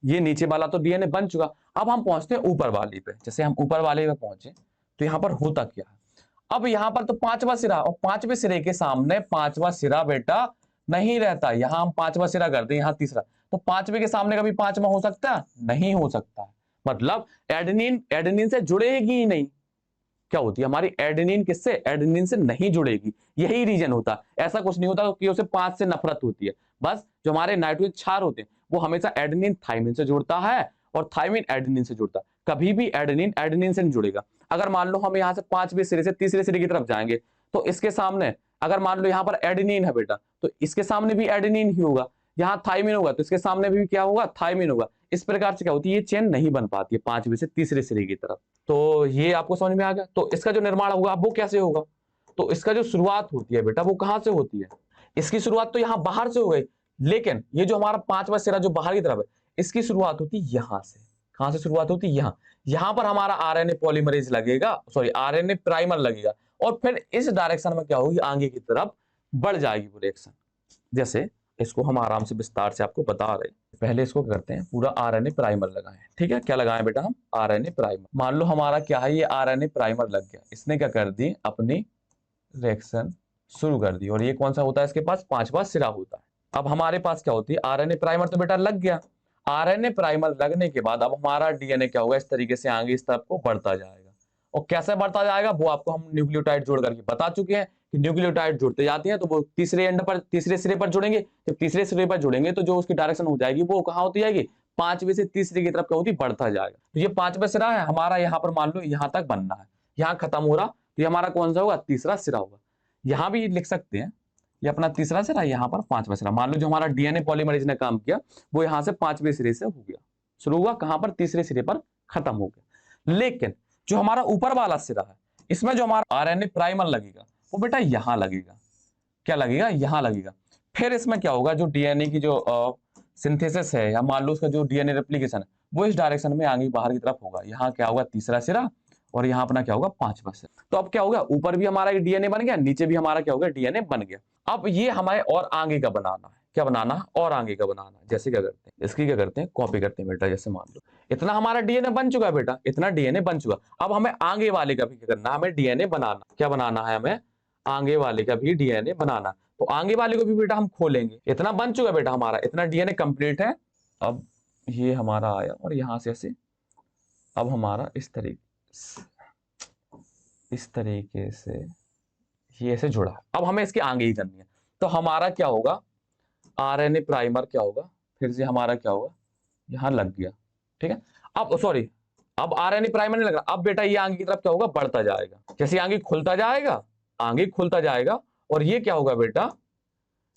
ये नीचे वाला तो डीएनए बन चुका। अब हम पहुंचते हैं ऊपर वाले पे। जैसे हम ऊपर वाले पे पहुंचे तो यहाँ पर होता क्या है, अब यहाँ पर तो 5वां सिरा, और 5वें सिरे के सामने 5वां सिरा बेटा नहीं रहता। यहाँ हम 5वां सिरा करते हैं, यहाँ तीसरा, तो 5वें के सामने कभी 5वां हो सकता है, नहीं हो सकता। मतलब एडेनिन एडेनिन से जुड़ेगी ही नहीं। क्या होती है हमारी एडेनिन, किससे, एडेनिन से नहीं जुड़ेगी, यही रीजन होता है। ऐसा कुछ नहीं होता कि उसे 5 से नफरत होती है। बस जो हमारे नाइट्रोजन क्षार होते हैं वो हमेशा एडेनिन थाइमिन से जुड़ता है और थाइमिन एडेनिन से जुड़ता है, कभी भी एडेनिन एडेनिन से नहीं जुड़ेगा। अगर मान लो हम यहाँ से 5वें सिरे से तीसरे सिरे की तरफ जाएंगे तो इसके सामने अगर मान लो यहाँ पर एडेनिन है बेटा, तो इसके सामने भी एडेनिन ही होगा। यहाँ थाइमिन होगा तो इसके सामने भी क्या होगा, थाइमिन होगा। इस प्रकार से क्या होती है, ये चेन नहीं बन पाती है 5वें से तीसरे सिरे की तरफ। तो ये आपको समझ में आ गया। तो इसका जो निर्माण होगा वो कैसे होगा, तो इसका जो शुरुआत होती है बेटा वो कहां से होती है, इसकी शुरुआत तो यहाँ बाहर से हो गई, लेकिन ये जो हमारा 5वां सिरा जो बाहर की तरफ है इसकी शुरुआत होती है यहां से। कहां से शुरुआत होती है, यहाँ। यहाँ पर हमारा आरएनए पॉलीमरेज लगेगा, सॉरी आरएनए प्राइमर लगेगा, और फिर इस डायरेक्शन में क्या होगी, आगे की तरफ बढ़ जाएगी वो रिएक्शन। जैसे इसको हम आराम से विस्तार से आपको बता रहे हैं। पहले इसको करते हैं, पूरा आरएनए प्राइमर लगाएं, ठीक है। क्या लगाएं बेटा हम, आरएनए प्राइमर। मान लो हमारा क्या है, ये आरएनए प्राइमर लग गया, इसने क्या कर दी, अपनी रिएक्शन शुरू कर दी। और ये कौन सा होता है, इसके पास 5वां सिरा होता है। अब हमारे पास क्या होती है, आरएनए प्राइमर तो बेटा लग गया। आरएनए प्राइमर लगने के बाद अब हमारा डीएनए क्या होगा, इस तरीके से आगे इस तरफ को बढ़ता जाएगा। और कैसे बढ़ता जाएगा वो आपको हम न्यूक्लियोटाइड जोड़ करके बता चुके हैं कि न्यूक्लियोटाइड जुड़ते जाते हैं तो वो तीसरे एंड पर, तीसरे सिरे पर जुड़ेंगे। जब तीसरे सिरे पर जुड़ेंगे तो जो उसकी डायरेक्शन हो जाएगी वो कहाँ होती जाएगी, 5वें से तीसरे की तरफ क्या होती, बढ़ता जाएगा। तो ये 5वां सिरा है हमारा, यहाँ पर मान लो यहाँ तक बनना है, यहाँ खत्म हो रहा, तो ये हमारा कौन सा होगा, तीसरा सिरा होगा। यहाँ भी लिख सकते हैं ये अपना तीसरा सिरा, यहाँ पर 5वां सिरा। मान लो जो हमारा डीएनए पॉलीमरेज ने काम किया वो यहाँ से 5वें सिरे से हो गया, शुरू हुआ कहां पर, तीसरे सिरे पर खत्म हो गया। लेकिन जो हमारा ऊपर वाला सिरा है इसमें जो हमारा आरएनए प्राइमर लगेगा वो बेटा यहां लगेगा। क्या लगेगा, यहां लगेगा। फिर इसमें क्या होगा, जो डीएनए की जो सिंथेसिस है या मान लो उसका जो डीएनए रेप्लिकेशन है वो इस डायरेक्शन में आगे बाहर की तरफ होगा। यहाँ क्या होगा, तीसरा सिरा, और यहाँ अपना क्या होगा, 5वां सिरा। तो अब क्या होगा, ऊपर भी हमारा डीएनए बन गया, नीचे भी हमारा क्या होगा, डीएनए बन गया। अब ये हमारे और आगे का बनाना है, क्या बनाना है, और आगे का बनाना है। जैसे क्या करते हैं, इसकी क्या करते हैं, कॉपी करते हैं बेटा। जैसे मान लो इतना हमारा डीएनए बन चुका है बेटा, इतना डीएनए बन चुका। अब हमें आगे वाले का भी क्या करना है, हमें डीएनए बनाना। क्या बनाना है, हमें आगे वाले का भी डीएनए बनाना। तो आगे वाले को भी बेटा हम खोलेंगे। इतना बन चुका बेटा हमारा, इतना डीएनए कंप्लीट है। अब ये हमारा आया और यहां से ऐसे अब हमारा इस तरीके से ये ऐसे जुड़ा है। अब हमें इसके आगे ही करनी है। तो हमारा क्या होगा, आरएनए प्राइमर क्या होगा, फिर से हमारा क्या होगा, यहां लग गया। ठीक है, अब सॉरी, अब आरएनए प्राइमर नहीं लग रहा। अब बेटा ये आगे की तरफ क्या होगा, बढ़ता जाएगा। जैसे आगे खुलता जाएगा, आगे खुलता जाएगा, और ये क्या होगा बेटा,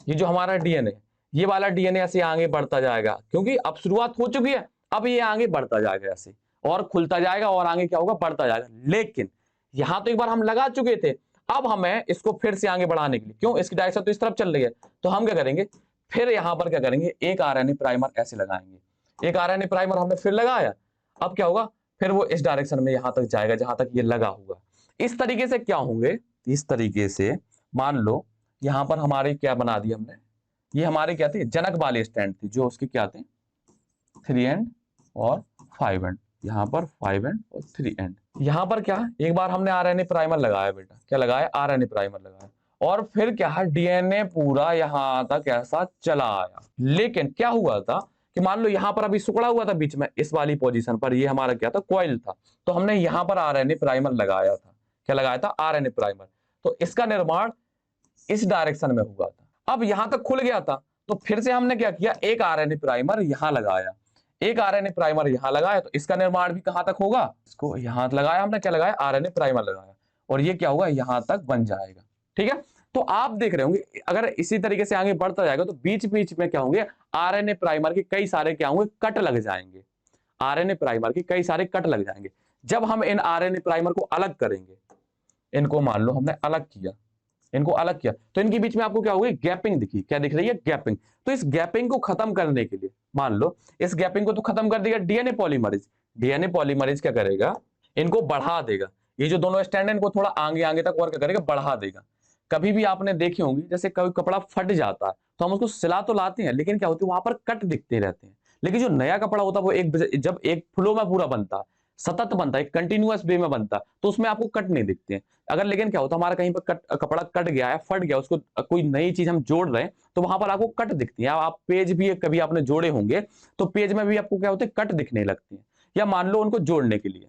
ये जो हमारा डीएनए, ये वाला डीएनए ऐसे आगे बढ़ता जाएगा, क्योंकि अब शुरुआत हो चुकी है। अब ये आगे बढ़ता जाएगा ऐसे, और खुलता जाएगा, और आगे क्या होगा, बढ़ता जाएगा। लेकिन यहां तो एक बार हम लगा चुके थे, अब हमें इसको फिर से आगे बढ़ाने के लिए, क्यों, इसकी डायरेक्शन तो इस तरफ चल रही है, तो हम क्या करेंगे, फिर यहां पर क्या करेंगे, एक आरएनए प्राइमर ऐसे लगाएंगे। एक आरएनए प्राइमर हमने फिर लगाया। अब क्या होगा, फिर वो इस डायरेक्शन में यहां तक जाएगा जहां तक ये लगा हुआ। इस तरीके से क्या होंगे, इस तरीके से मान लो यहां पर हमारे क्या बना दिया हमने, ये हमारे क्या थे, जनक वाले स्टैंड थे, जो उसके क्या थे, 3 एंड और 5 एंड। यहाँ पर 5 एंड और 3 एंड। यहाँ पर क्या, एक बार हमने आरएनए प्राइमर लगाया बेटा, क्या लगाया, आरएनए प्राइमर लगाया, और फिर क्या है, डीएनए पूरा यहां तक ऐसा चला आया। लेकिन क्या हुआ था कि मान लो यहां पर अभी सिकुड़ा हुआ था बीच में, इस वाली पोजीशन पर ये हमारा क्या था, कॉइल था। तो हमने यहां पर आरएनए प्राइमर लगाया था। क्या लगाया था, आरएनए प्राइमर। तो इसका निर्माण इस डायरेक्शन में हुआ था। अब यहां तक खुल गया था, तो फिर से हमने क्या किया, एक आरएनए प्राइमर यहां लगाया, एक आरएनए प्राइमर यहां लगाया। तो इसका निर्माण भी कहां तक होगा, इसको यहां लगाया हमने, क्या लगाया, आरएनए प्राइमर लगाया, और ये क्या होगा, यहां तक बन जाएगा। ठीक है, तो आप देख रहे होंगे अगर इसी तरीके से आगे बढ़ता जाएगा तो बीच बीच में क्या होंगे, आरएनए प्राइमर के कई सारे क्या होंगे, कट लग जाएंगे। आरएनए प्राइमर के कई सारे कट लग जाएंगे। जब हम इन आरएनए प्राइमर को अलग करेंगे, इनको मान लो हमने अलग किया, इनको अलग किया, तो इनके बीच में आपको क्या होगी, गैपिंग दिखी। क्या दिख रही है, गैपिंग। तो इस गैपिंग को खत्म करने के लिए, मान लो इस गैपिंग को तो खत्म कर देगा डीएनए पॉलीमरेज। डीएनए पॉलीमरेज क्या करेगा, इनको बढ़ा देगा। ये जो दोनों स्टैंड है इनको थोड़ा आगे आगे तक और क्या करेगा, बढ़ा देगा। कभी भी आपने देखे होंगे, जैसे कभी कपड़ा फट जाता है तो हम उसको सिला तो लाते हैं, लेकिन क्या होती है, वहां पर कट दिखते रहते हैं। लेकिन जो नया कपड़ा होता है वो जब एक फ्लो में पूरा बनता है, सतत बनता है, कंटिन्यूअस वे में बनता है, तो उसमें आपको कट नहीं दिखते हैं। अगर लेकिन क्या होता है, हमारा कहीं पर कपड़ा कट गया है, फट गया, उसको कोई नई चीज हम जोड़ रहे हैं तो वहां पर आपको कट दिखती है। आप पेज भी कभी आपने जोड़े होंगे तो पेज में भी आपको क्या होते हैं, कट दिखने लगती है। या मान लो उनको जोड़ने के लिए,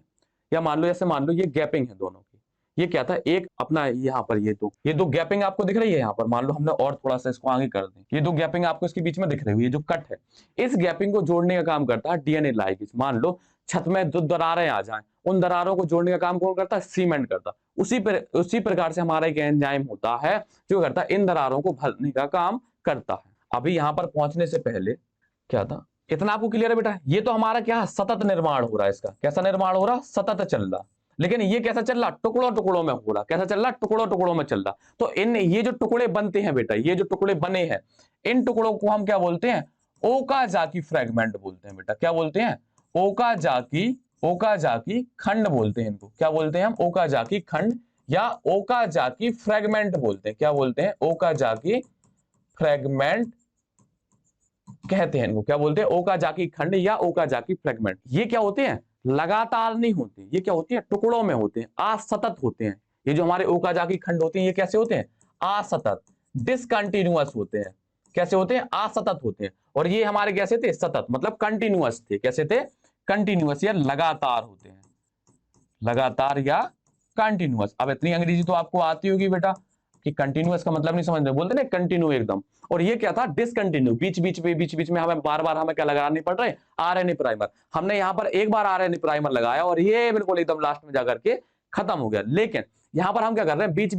या मान लो जैसे मान लो ये गैपिंग है दोनों की, ये क्या था, एक अपना यहाँ पर ये दो गैपिंग आपको दिख रही है। यहाँ पर मान लो हमने और थोड़ा सा इसको आगे कर दें, ये दो गैपिंग आपको इसके बीच में दिख रही है, ये जो कट है, इस गैपिंग को जोड़ने का काम करता है डीएनए लाइगेज। मान लो छत में दो दरारें आ जाएं, उन दरारों को जोड़ने का काम कौन करता है, सीमेंट करता है। उसी प्रकार से हमारा एक एंजाइम होता है जो करता है इन दरारों को भरने का काम करता है। अभी यहाँ पर पहुंचने से पहले क्या था, इतना आपको क्लियर है बेटा। ये तो हमारा क्या है, सतत निर्माण हो रहा है, इसका कैसा निर्माण हो रहा, सतत चल रहा। लेकिन ये कैसा चल रहा, टुकड़ों टुकड़ों में हो रहा। कैसा चल रहा, टुकड़ों टुकड़ों में चल रहा। तो इन ये जो टुकड़े बनते हैं बेटा, ये जो टुकड़े बने हैं, इन टुकड़ों को हम क्या बोलते हैं, ओकाजाकी फ्रैगमेंट बोलते हैं बेटा। क्या बोलते हैं, ओकाजाकी खंड बोलते हैं इनको। क्या बोलते हैं हम, ओकाजाकी खंड या ओकाजाकी फ्रैगमेंट बोलते हैं। क्या बोलते हैं, ओकाजाकी फ्रैगमेंट कहते हैं इनको। क्या बोलते हैं, ओकाजाकी खंड या ओकाजाकी फ्रैगमेंट। ये क्या होते हैं, लगातार नहीं होते, ये क्या होती है, टुकड़ों में होते हैं, असतत होते हैं। ये जो हमारे ओकाजाकी खंड होते हैं ये कैसे होते हैं, असतत, डिसकंटिन्यूअस होते हैं। कैसे होते हैं? असतत होते हैं। और ये हमारे कैसे थे? सतत, मतलब कंटिन्यूअस थे। कैसे थे? कंटिन्यूअस या लगातार होते हैं, लगातार या कंटिन्यूअस। अब इतनी अंग्रेजी तो आपको आती होगी बेटा कि कंटिन्यूअस का मतलब नहीं समझ रहे, बोलते ना कंटिन्यू एकदम। और ये क्या था? डिसकंटिन्यू, बीच बीच में हमें बार बार हमें क्या लगाने पड़ रहे हैं? RNA primer. हमने यहां पर एक बार आरएनए प्राइमर लगाया और ये बिल्कुल एकदम लास्ट में जाकर के खत्म हो गया। लेकिन यहां पर हम क्या कर रहे हैं? बीच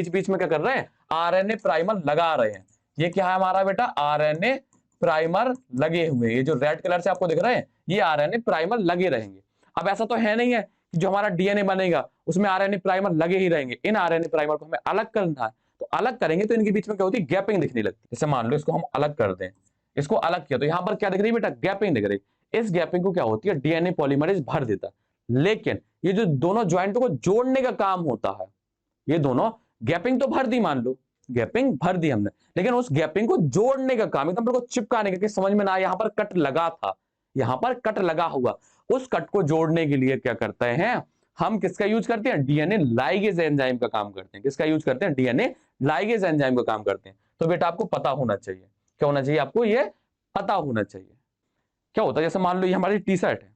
बीच में क्या कर रहे हैं? आरएनए प्राइमर लगा रहे हैं। ये क्या है हमारा बेटा? आरएनए प्राइमर लगे हुए। ये जो रेड कलर से आपको दिख रहे हैं, ये आरएनए प्राइमर लगे रहेंगे। अब ऐसा तो है नहीं है कि जो हमारा डीएनए बनेगा उसमें आरएनए प्राइमर लगे ही रहेंगे। इन आरएनए प्राइमर को हमें अलग करना है। तो अलग करेंगे तो इनके बीच में क्या होती है? गैपिंग दिखने लगती है। जैसे मान लो इसको हम अलग कर दें, इसको अलग किया तो यहां पर क्या दिख रही है बेटा? गैपिंग दिख रही है। इस गैपिंग को क्या होती है? डीएनए पॉलीमरेज भर देता है। लेकिन ये जो दोनों ज्वाइंट को जोड़ने का काम होता है, ये दोनों गैपिंग तो भर दी, मान लो गैपिंग भर दी हमने, लेकिन उस गैपिंग को जोड़ने का काम, एकदम बिल्कुल चिपकाने का, कि समझ में ना आए यहां पर कट लगा था, यहां पर कट लगा हुआ, उस कट को जोड़ने के लिए क्या करते हैं हम? किसका यूज करते हैं? डीएनए लाइगेज एंजाइम का काम करते हैं। किसका यूज करते हैं? डीएनए लाइगेज एंजाइम का काम करते हैं। तो बेटा आपको पता होना चाहिए, क्या होना चाहिए आपको? ये पता होना चाहिए। क्या होता है? जैसे मान लो ये हमारी टी शर्ट है,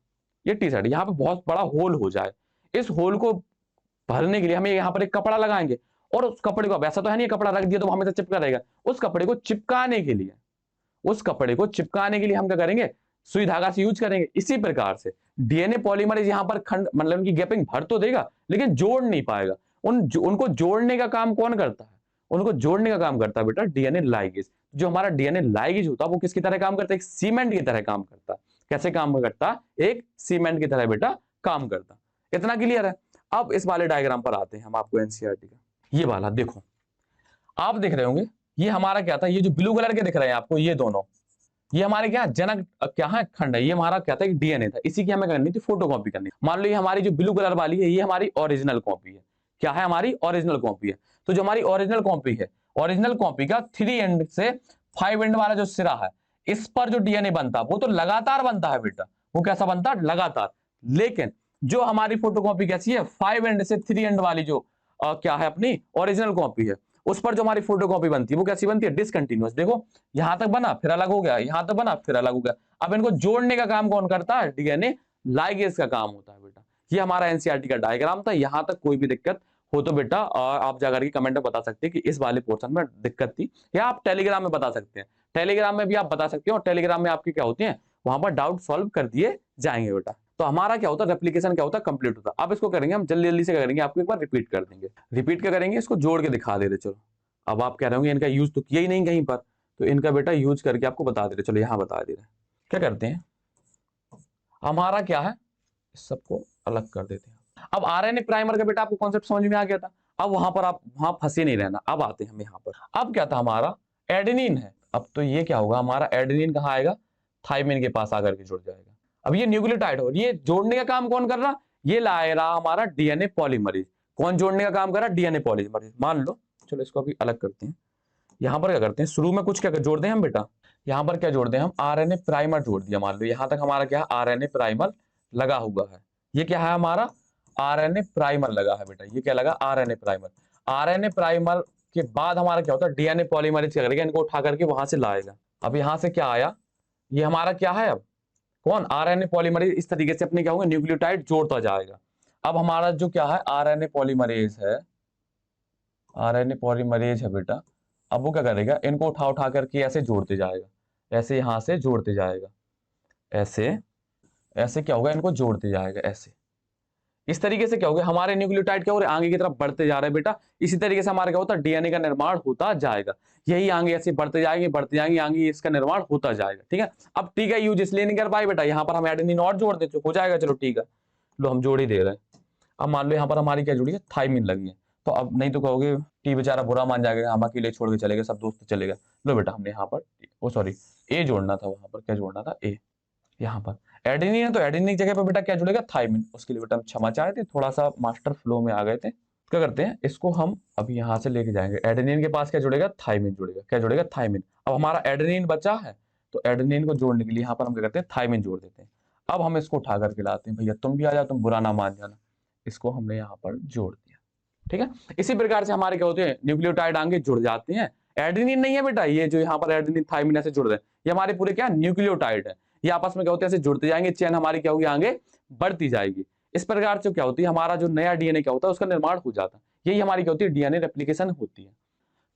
ये टी शर्ट, यहाँ पे बहुत बड़ा होल हो जाए, इस होल को भरने के लिए हमें यहाँ पर एक कपड़ा लगाएंगे, और उस कपड़े को, अब ऐसा तो है नहीं कपड़ा रख दिया तो हमेशा चिपका रहेगा, उस कपड़े को चिपकाने के लिए, उस कपड़े को चिपकाने के लिए हम क्या करेंगे? सुई धागा से यूज करेंगे। इसी प्रकार से डीएनए पॉलीमरेज यहां पर खंड, मतलब उनकी गैपिंग भर तो देगा लेकिन जोड़ नहीं पाएगा। उनको जोड़ने का काम कौन करता है? उनको जोड़ने का काम करता है बेटा डीएनए लाइगेज। जो हमारा डीएनए लाइगेज होता है वो किसकी तरह काम करता है? एक सीमेंट की तरह काम करता है। कैसे काम करता? एक सीमेंट की तरह बेटा काम करता। इतना क्लियर है? अब इस वाले डायग्राम पर आते हैं हम, आपको एनसीईआरटी का ये वाला देखो, आप देख रहे होंगे ये हमारा क्या था? ये जो ब्लू कलर के दिख रहे हैं आपको, ये दोनों, ये हमारे क्या जनक, क्या है? खंड है। ये हमारा क्या था? एक डीएनए था। इसी की हमें करनी थी फोटोकॉपी करनी। मान लो ये हमारी जो ब्लू कलर वाली है, ये हमारी ओरिजिनल कॉपी है। क्या है? हमारी ओरिजिनल कॉपी है। तो जो हमारी ओरिजिनल कॉपी है, ओरिजिनल कॉपी का 3 एंड से 5 एंड वाला जो सिरा है, इस पर जो डीएनए बनता है वो तो लगातार बनता है बेटा। वो कैसा बनता है? लगातार। लेकिन जो हमारी फोटोकॉपी कैसी है? 5 एंड से 3 एंड वाली जो क्या है अपनी ओरिजिनल कॉपी है, उस पर जो हमारी फोटोकॉपी बनती है वो कैसी बनती है? डिसकंटिन्यूअस। देखो यहां तक बना फिर अलग हो गया, यहां तक बना फिर अलग हो गया। अब इनको जोड़ने का काम कौन करता है? डीएनए लाइगेज का काम होता है बेटा। ये हमारा एनसीईआरटी का डायग्राम था। यहां तक कोई भी दिक्कत हो तो बेटा आप जाकर के कमेंट में बता सकते हैं कि इस वाले पोर्शन में दिक्कत थी, या आप टेलीग्राम में बता सकते हैं। टेलीग्राम में भी आप बता सकते हो, और टेलीग्राम में आपकी क्या होती है, वहां पर डाउट सॉल्व कर दिए जाएंगे बेटा। तो हमारा क्या होता है? रेप्लिकेशन क्या होता है? कंप्लीट होता है। अब इसको करेंगे हम जल्दी जल्दी से करेंगे, आपको एक बार रिपीट कर देंगे। रिपीट क्या करेंगे? इसको जोड़ के दिखा दे रहे। चलो अब आप कह रहे होंगे इनका यूज तो किया ही नहीं कहीं पर, तो इनका बेटा यूज करके आपको बता दे रहे। चलो यहां बता दे रहे। क्या करते हैं? हमारा क्या है? इस सबको अलग कर देते हैं। अब आरएनए प्राइमर का बेटा आपको कॉन्सेप्ट समझ में आ गया था। अब वहां पर आप वहां फंसे नहीं रहना। अब आते हैं हम यहाँ पर। अब क्या था? हमारा एडेनिन है। अब तो ये क्या होगा? हमारा एडेनिन कहाँ आएगा? थाइमिन के पास आकर के जुड़ जाएगा। अब ये न्यूक्लियोटाइड हो, ये जोड़ने का काम कौन कर रहा? ये ला रहा हमारा डीएनए पॉलीमरेज। कौन जोड़ने का काम कर रहा? DNA polymerase. मान लो, चलो इसको अभी अलग करते हैं। यहां पर क्या करते हैं? शुरू में कुछ क्या जोड़ते हैं हम बेटा? यहां पर क्या जोड़ते हैं हम? आरएनए प्राइमर जोड़ दिया। मान लो यहां तक हमारा क्या है? आरएनए प्राइमर लगा हुआ है। ये क्या है हमारा? आरएनए प्राइमर लगा है बेटा। ये क्या लगा? RNA primer. आरएनए प्राइमर के बाद हमारा क्या होता है? डीएनए पॉलीमरेज क्या करेगा? इनको उठा करके वहां से लाएगा। अब यहां से क्या आया? ये हमारा क्या है? अब कौन? आरएनए पॉलीमरेज इस तरीके से अपने क्या होंगे? न्यूक्लियोटाइड जोड़ता जाएगा। अब हमारा जो क्या है? आरएनए पॉलीमरेज है, आरएनए पॉलीमरेज है बेटा। अब वो क्या करेगा? इनको उठा उठा करके ऐसे जोड़ते जाएगा, ऐसे यहां से जोड़ते जाएगा, ऐसे ऐसे क्या होगा? इनको जोड़ते जाएगा ऐसे। इस तरीके से क्या होगा? हमारे न्यूक्लियोटाइड क्या हो रहे हैं? आगे की तरफ बढ़ते जा रहे हैं बेटा। इसी तरीके से हमारा क्या होता है? डीएनए का निर्माण होता जाएगा। यही आगे ऐसे बढ़ते जाएंगे, आगे इसका निर्माण होता जाएगा। ठीक है? अब टी का यूज इसलिए नहीं कर पाए बेटा, यहां पर हम एडेनिन और जोड़ देते हो जाएगा। चलो ठीक है, लो हम जोड़ ही दे रहे हैं। अब मान लो यहाँ पर हमारी क्या जुड़ी है? थाइमिन लगी है। तो अब नहीं तो कहोगे टी बेचारा बुरा मान जाएगा, हम अकेले छोड़ के चले गए, सब दोस्त चले गए। लो बेटा हमने यहाँ पर, ओ सॉरी, ए जोड़ना था। वहां पर क्या जोड़ना था? ए। यहाँ पर एडेनिन है तो एडेनिन की जगह पर बेटा क्या जुड़ेगा? थाइमिन। उसके लिए बेटा हम क्षमा चाहते थे, थोड़ा सा मास्टर फ्लो में आ गए थे। क्या करते हैं? इसको हम अभी यहाँ से लेके जाएंगे। एडेनिन के पास क्या जुड़ेगा? थाइमिन जुड़ेगा। क्या जुड़ेगा? थाइमिन। अब हमारा एडेनिन बचा है, तो एडेनिन को जोड़ने के लिए यहाँ पर हम क्या करते हैं? थाइमिन जोड़ देते हैं। अब हम इसको उठा करके लाते हैं। भैया तुम भी आ जाओ, तुम बुरा ना मान जाना। इसको हमने यहाँ पर जोड़ दिया। ठीक है। इसी प्रकार से हमारे क्या होते हैं, न्यूक्लियोटाइड आगे जुड़ जाते हैं। एडेनिन नहीं है बेटा, ये जो यहाँ पर एडेनिन थाइमिन ऐसे जुड़ रहे हैं, ये हमारे पूरे क्या न्यूक्लियोटाइड है। ये आपस में क्या होते हैं, ऐसे जुड़ते जाएंगे, चेन हमारी क्या होगी, आगे बढ़ती जाएगी। इस प्रकार से क्या होती है, हमारा जो नया डीएनए क्या होता है, उसका निर्माण हो जाता है। यही हमारी क्या होती है, डीएनए रेप्लिकेशन होती है।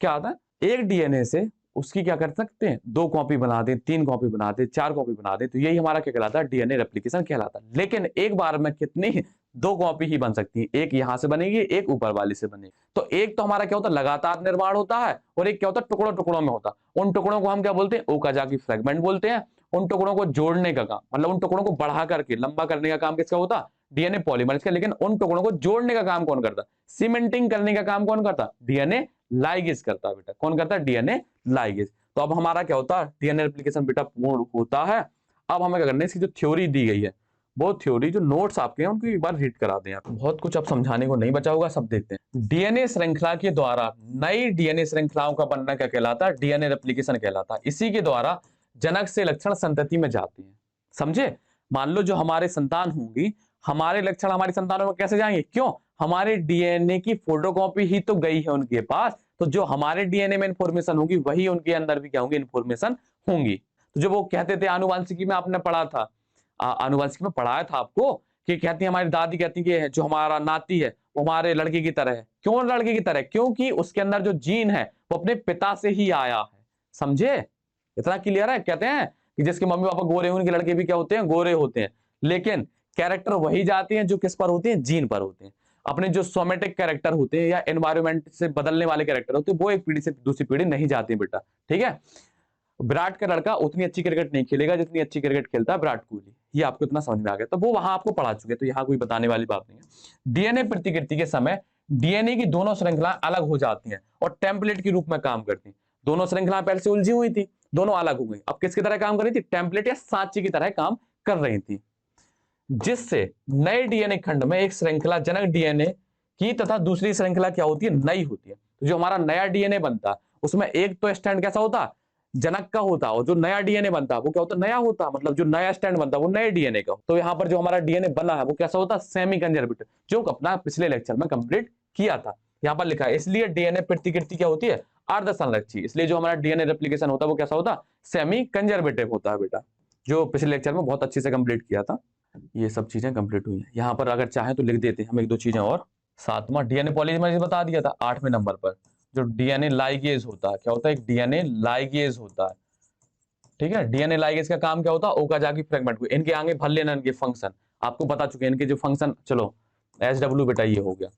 क्या आता है, एक डीएनए से उसकी क्या कर सकते हैं, 2 कॉपी बना दें, 3 कॉपी बना दें, 4 कॉपी बना दें, तो यही हमारा क्या कहलाता है, डीएनए रेप्लिकेशन कहलाता है। लेकिन एक बार में कितनी, 2 कॉपी ही बन सकती है, एक यहां से बनेगी, एक ऊपर वाली से बनेगी। तो एक तो हमारा क्या होता है, लगातार निर्माण होता है, और एक क्या होता है, टुकड़ों टुकड़ों में होता है। उन टुकड़ों को हम क्या बोलते हैं, ओकाजाकी फ्रेगमेंट बोलते हैं। उन टुकड़ों को जोड़ने का काम, मतलब उन टुकड़ों को बढ़ा करके लंबा करने का काम किसका होता है, डीएनए पॉलीमरेज का। लेकिन उन टुकड़ों को जोड़ने का काम कौन करता, सीमेंटिंग करने का काम कौन करता, डीएनए लाइगेज करता है बेटा। कौन करता है, डीएनए लाइगेज। तो अब हमारा क्या होता है, डीएनए रेप्लिकेशन बेटा पूर्ण होता है। अब हमें क्या करना है, इसकी जो थ्योरी दी गई है, वो थ्योरी जो नोट्स आपके हैं उनको एक बार रीड करा दें आप। बहुत कुछ अब समझाने को नहीं बचा होगा, सब देखते हैं। डीएनए श्रृंखला के द्वारा नई डीएनए श्रृंखलाओं का बनना क्या कहलाता है, डीएनए रेप्लिकेशन कहलाता है। इसी के द्वारा जनक से लक्षण संतति में जाते हैं। समझे, मान लो जो हमारे संतान होंगी, हमारे लक्षण हमारी संतानों में कैसे जाएंगे, क्यों, हमारे डीएनए की फोटोकॉपी ही तो गई है उनके पास। तो जो हमारे डीएनए में इंफॉर्मेशन होगी, वही उनके अंदर भी क्या होंगी, इंफॉर्मेशन होंगी। तो जो वो कहते थे, आनुवंशिकी में आपने पढ़ा था, आनुवंशिकी में पढ़ाया था आपको, कि कहती है हमारी दादी कहती है कि जो हमारा नाती है वो हमारे लड़के की तरह है। क्यों लड़के की तरह, क्योंकि उसके अंदर जो जीन है वो अपने पिता से ही आया है। समझे, इतना क्लियर है। कहते हैं कि जिसके मम्मी पापा गोरे हैं, उनके लड़के भी क्या होते हैं, गोरे होते हैं। लेकिन कैरेक्टर वही जाती हैं जो किस पर होते हैं, जीन पर होते हैं। अपने जो सोमेटिक कैरेक्टर होते हैं या एनवायरमेंट से बदलने वाले कैरेक्टर होते हैं, वो एक पीढ़ी से दूसरी पीढ़ी नहीं जाती बेटा। ठीक है, विराट का लड़का उतनी अच्छी क्रिकेट नहीं खेलेगा जितनी अच्छी क्रिकेट खेलता है विराट कोहली। ये आपको इतना समझ में आ गया, तो वो वहां आपको पढ़ा चुके हैं, तो यहाँ कोई बताने वाली बात नहीं है। डीएनए प्रतिकृति के समय डीएनए की दोनों श्रृंखला अलग हो जाती हैं और टेम्पलेट के रूप में काम करती हैं। दोनों श्रृंखला पहले से उलझी हुई थी, दोनों अलग हो गई, अब किसकी तरह काम कर रही थी, टेम्पलेट या सांची की तरह काम कर रही थी। जिससे नए डीएनए खंड में एक श्रृंखला जनक डीएनए की तथा दूसरी श्रृंखला क्या होती है, नई होती है। तो जो हमारा नया डीएनए बनता है उसमें एक तो स्टैंड कैसा होता है, जनक का होता है, और जो नया डीएनए बनता है वो क्या होता है, नया होता है। मतलब जो नया स्टैंड बनता है वो नए डीएनए का। तो यहाँ पर जो हमारा डीएनए बना है वो कैसा होता है, सेमी कंजर्वेटिव, जो अपना पिछले लेक्चर में कंप्लीट किया था। यहाँ पर लिखा है, इसलिए डीएनए प्रतिकृति क्या होती है, अर्ध संरक्षी। इसलिए जो हमारा डीएनए रेप्लिकेशन होता है वो कैसा होता है, सेमी कंजर्वेटिव होता है बेटा, जो पिछले लेक्चर में बहुत अच्छे से कंप्लीट किया था। ये सब चीजें कंप्लीट हुई हैं। यहाँ पर अगर चाहे तो लिख देते हैं हम एक दो चीजें और। 7वां डीएनए पॉलीमरेज बता दिया था। 8वें नंबर पर जो डीएनए लाइगेज होता है, क्या होता है, एक डीएनए लाइगेज होता है। ठीक है, डीएनए लाइगेज का काम क्या होता है, ओकाजाकी फ्रेगमेंट को इनके आगे भर लेना, इनके फंक्शन आपको बता चुके हैं, इनके जो फंक्शन। चलो एसडब्ल्यू बेटा ये हो गया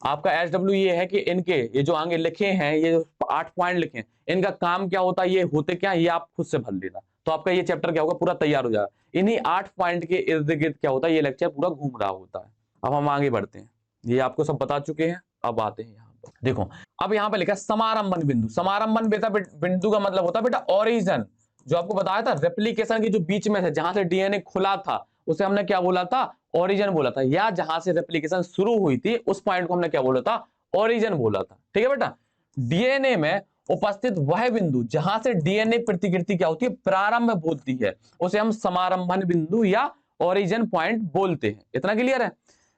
आपका। एसडब्ल्यू ये है कि इनके ये जो आगे लिखे हैं, ये 8 पॉइंट लिखे हैं, इनका काम क्या होता है, ये होते क्या, ये आप खुद से भर लेना। तो आपका ये चैप्टर क्या होगा, पूरा तैयार हो जाएगा। इन्हीं 8 पॉइंट के इर्द गिर्द क्या होता है, ये लेक्चर पूरा घूम रहा होता है। अब हम आगे बढ़ते हैं, ये आपको सब बता चुके हैं। अब आते हैं यहाँ पर, देखो अब यहाँ पे लिखा है समारंभन बिंदु। समारंभन बेटा बिंदु का मतलब होता है बेटा ओरिजिन। जो आपको बताया था रेप्लिकेशन की जो बीच में है, जहां से डीएनए खुला था, उसे हमने क्या बोला था, ओरिजिन बोला था। या जहां से रेप्लिकेशन शुरू हुई थी उस पॉइंट को हमने क्या बोला था, ओरिजिन बोला था। ठीक है बेटा, डीएनए में उपस्थित वह बिंदु जहां से डीएनए प्रतिकृति क्या होती है, प्रारंभ होती है, उसे हम समारंभन बिंदु या ओरिजिन पॉइंट बोलते हैं। इतना क्लियर है।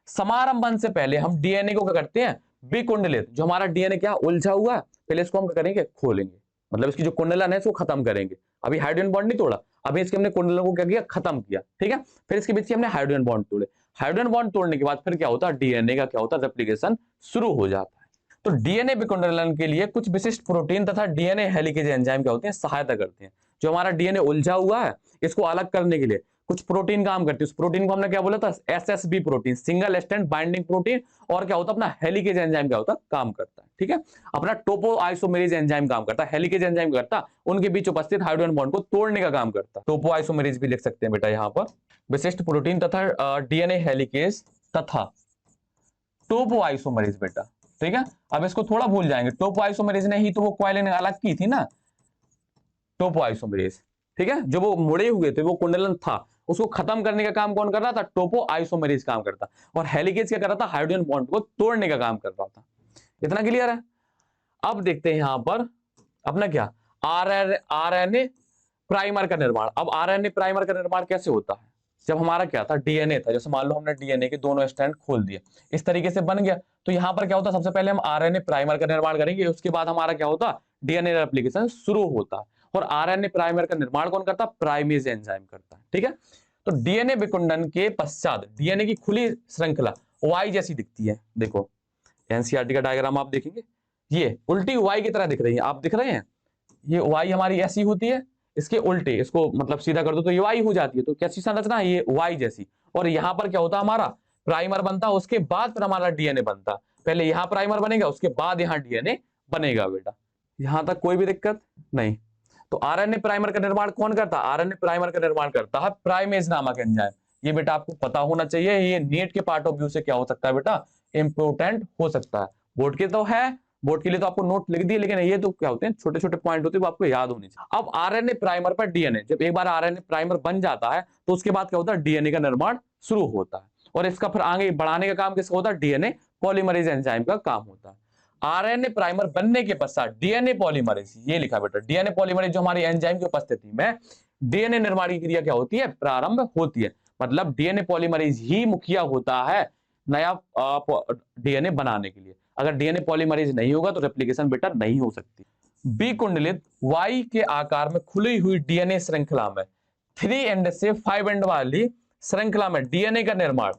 समारंभन से पहले हम डीएनए को क्या करते हैं, विकुंडलित। जो हमारा डीएनए क्या उलझा हुआ है, पहले इसको हम क्या करेंगे, खोलेंगे। मतलब इसकी जो कुंडलन है इसको खत्म करेंगे। अभी हाइड्रोजन बॉन्ड नहीं तोड़ा, अभी इसके हमने कुंडलन को क्या किया, खत्म किया। ठीक है, फिर इसके बीच हमने हाइड्रोजन बॉन्ड तोड़े। हाइड्रोजन बॉन्ड तोड़ने के बाद फिर क्या होता है, डीएनए का क्या होता है, रेप्लिकेशन शुरू हो जाता है। तो डीएनए विकुंडलन के लिए कुछ विशिष्ट प्रोटीन तथा डीएनए हेलिकेज एंजाइम क्या होते हैं, सहायता करते हैं। जो हमारा डीएनए उलझा हुआ है इसको अलग करने के लिए कुछ प्रोटीन काम करती है। उस प्रोटीन को हमने क्या बोला था, SSB protein, single strand binding protein. और क्या होता है, अपना हेलिकेज एंजाइम क्या होता है, काम करता है। ठीक है, अपना टोपो आइसोमेरेज एंजाइम काम करता है, हेलिकेज एंजाइम करता है उनके बीच उपस्थित हाइड्रोजन बॉन्ड को तोड़ने का काम करता है। टोपो आइसोमेरेज भी लिख सकते हैं बेटा यहाँ पर। विशिष्ट प्रोटीन तथा डीएनए हेलिकेज तथा टोपो आइसोमेरेज बेटा। ठीक है, अब इसको थोड़ा भूल जाएंगे। टोपो आइसोमेरेज ने ही तो वो क्वाइलिन अलग की थी ना, टोपो आइसोमेरेज। ठीक है, जो वो मुड़े हुए थे, वो कुंडलन था, उसको खत्म करने का काम कौन कर रहा था, टोपो आइसोमेरेज काम करता। और हेलिकेज क्या कर रहा था, हाइड्रोजन बॉन्ड को तोड़ने का काम कर रहा था। इतना क्लियर है। अब देखते हैं यहां पर अपना क्या, आरएनए प्राइमर का निर्माण। अब आरएनए प्राइमर का निर्माण कैसे होता है, जब हमारा क्या था, डीएनए था। जैसे मान लो हमने डीएनए के दोनों स्ट्रैंड खोल दिए, इस तरीके से बन गया। तो यहाँ पर क्या होता है, सबसे पहले हम आरएनए प्राइमर का निर्माण करेंगे, उसके बाद हमारा क्या होता, डीएनए रेप्लिकेशन शुरू होता है। और आरएनए प्राइमर का निर्माण कौन करता, प्राइमेज एंजाइम करता है। ठीक है, तो डीएनए विकुंडन के पश्चात डीएनए की खुली श्रृंखला वाई जैसी दिखती है। देखो एनसीईआरटी का डायग्राम आप देखेंगे, ये उल्टी वाई की तरह दिख रही है, आप दिख रहे हैं, ये वाई हमारी ऐसी होती है, इसके उल्टे इसको मतलब सीधा कर दो तो ये वाई हो जाती है। तो कैसी संरचना है, ये वाई जैसी। और यहाँ पर क्या होता है, हमारा प्राइमर बनता है, उसके बाद फिर हमारा डीएनए बनता है। पहले यहाँ प्राइमर बनेगा, उसके बाद यहाँ डीएनए बनेगा बेटा। यहां तक कोई भी दिक्कत नहीं। तो आरएनए प्राइमर का निर्माण कौन करता है, आरएनए प्राइमर का निर्माण करता है प्राइमेज नामक एंजाइम। ये बेटा आपको पता होना चाहिए, ये नीट के पार्ट ऑफ व्यू से क्या हो सकता है बेटा, इंपोर्टेंट हो सकता है। बोर्ड के तो है, बोर्ड के लिए तो आपको नोट लिख दिए, लेकिन ये तो क्या होते हैं, छोटे छोटे पॉइंट होते हैं, वो आपको याद होने चाहिए। अब आरएनए प्राइमर पर डीएनए, जब एक बार आरएनए प्राइमर बन जाता है तो उसके बाद क्या होता है, डीएनए का निर्माण शुरू होता है। और इसका फिर आगे बढ़ाने का काम किसका होता है, डीएनए पॉलीमरेज एंजाइम का काम होता है। आरएनए प्राइमर बनने के पश्चात डीएनए पॉलीमरेज, ये लिखा बेटा, डीएनए पॉलीमरेज जो हमारी एंजाइम की उपस्थिति में डीएनए निर्माण की क्रिया क्या होती है, प्रारंभ होती है। मतलब डीएनए पॉलीमरेज ही मुखिया होता है नया डीएनए बनाने के लिए। अगर डीएनए पॉलीमरेज नहीं होगा तो रेप्लिकेशन बेटा नहीं हो सकती। बी कुंडलित वाई के आकार में खुली हुई डीएनए श्रृंखला में 3 एंड से 5 एंड वाली श्रृंखला में डीएनए का निर्माण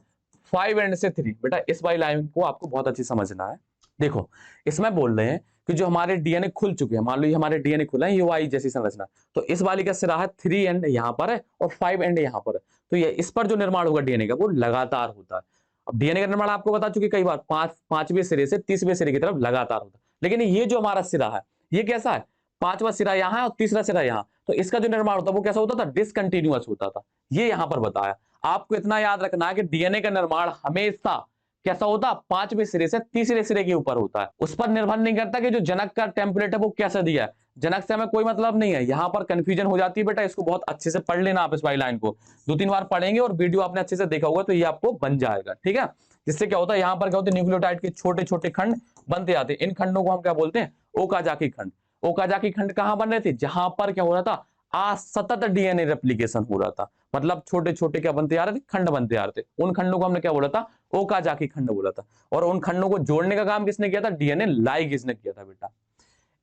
5 एंड से 3। बेटा इस वाली लाइन को आपको बहुत अच्छी समझना है। देखो इसमें बोल रहे हैं कि जो हमारे डीएनए खुल चुके हैं, मान लो ये हमारे डीएनए खुला है, ये वाई जैसी संरचना, तो इस वाली का सिरा है 3 एंड यहां पर है और 5 एंड यहां पर है। तो ये इस पर जो निर्माण होगा डीएनए का वो लगातार होता है। अब डीएनए का निर्माण आपको बता चुके कई बार, पांचवें सिरे से 30वें सिरे की तरफ लगातार होता है। लेकिन ये जो हमारा सिरा है ये कैसा है, 5वां सिरा यहाँ है और तीसरा सिरा यहाँ, तो इसका जो निर्माण होता है वो कैसा होता था, डिसकंटिन्यूअस होता था। ये यहां पर बताया। आपको इतना याद रखना है कि डीएनए का निर्माण हमेशा कैसा होता, 5वें सिरे से तीसरे सिरे के ऊपर होता है। उस पर निर्भर नहीं करता कि जो जनक का टेम्पलेट है वो कैसा दिया है, जनक से हमें कोई मतलब नहीं है। यहां पर कंफ्यूजन हो जाती है बेटा, इसको बहुत अच्छे से पढ़ लेना आप, इस वाली लाइन को 2-3 बार पढ़ेंगे और वीडियो आपने अच्छे से देखा होगा तो ये आपको बन जाएगा। ठीक है, जिससे क्या होता है, यहाँ पर क्या होता है, न्यूक्लियोटाइड के छोटे छोटे खंड बनते जाते हैं। इन खंडों को हम क्या बोलते हैं, ओकाजाकी खंड। ओकाजाकी खंड कहां बन रहे थे, जहां पर क्या हो रहा था, असतत डीएनए रेप्लिकेशन हो रहा था। मतलब छोटे छोटे क्या बनते आ रहे थे, खंड बनते आ रहे थे। उन खंडों को हमने क्या बोला था, ओकाजाकी खंड बोला था। और उन खंडों को जोड़ने का काम किसने किया था, डीएनए लाइगेज ने किया था बेटा।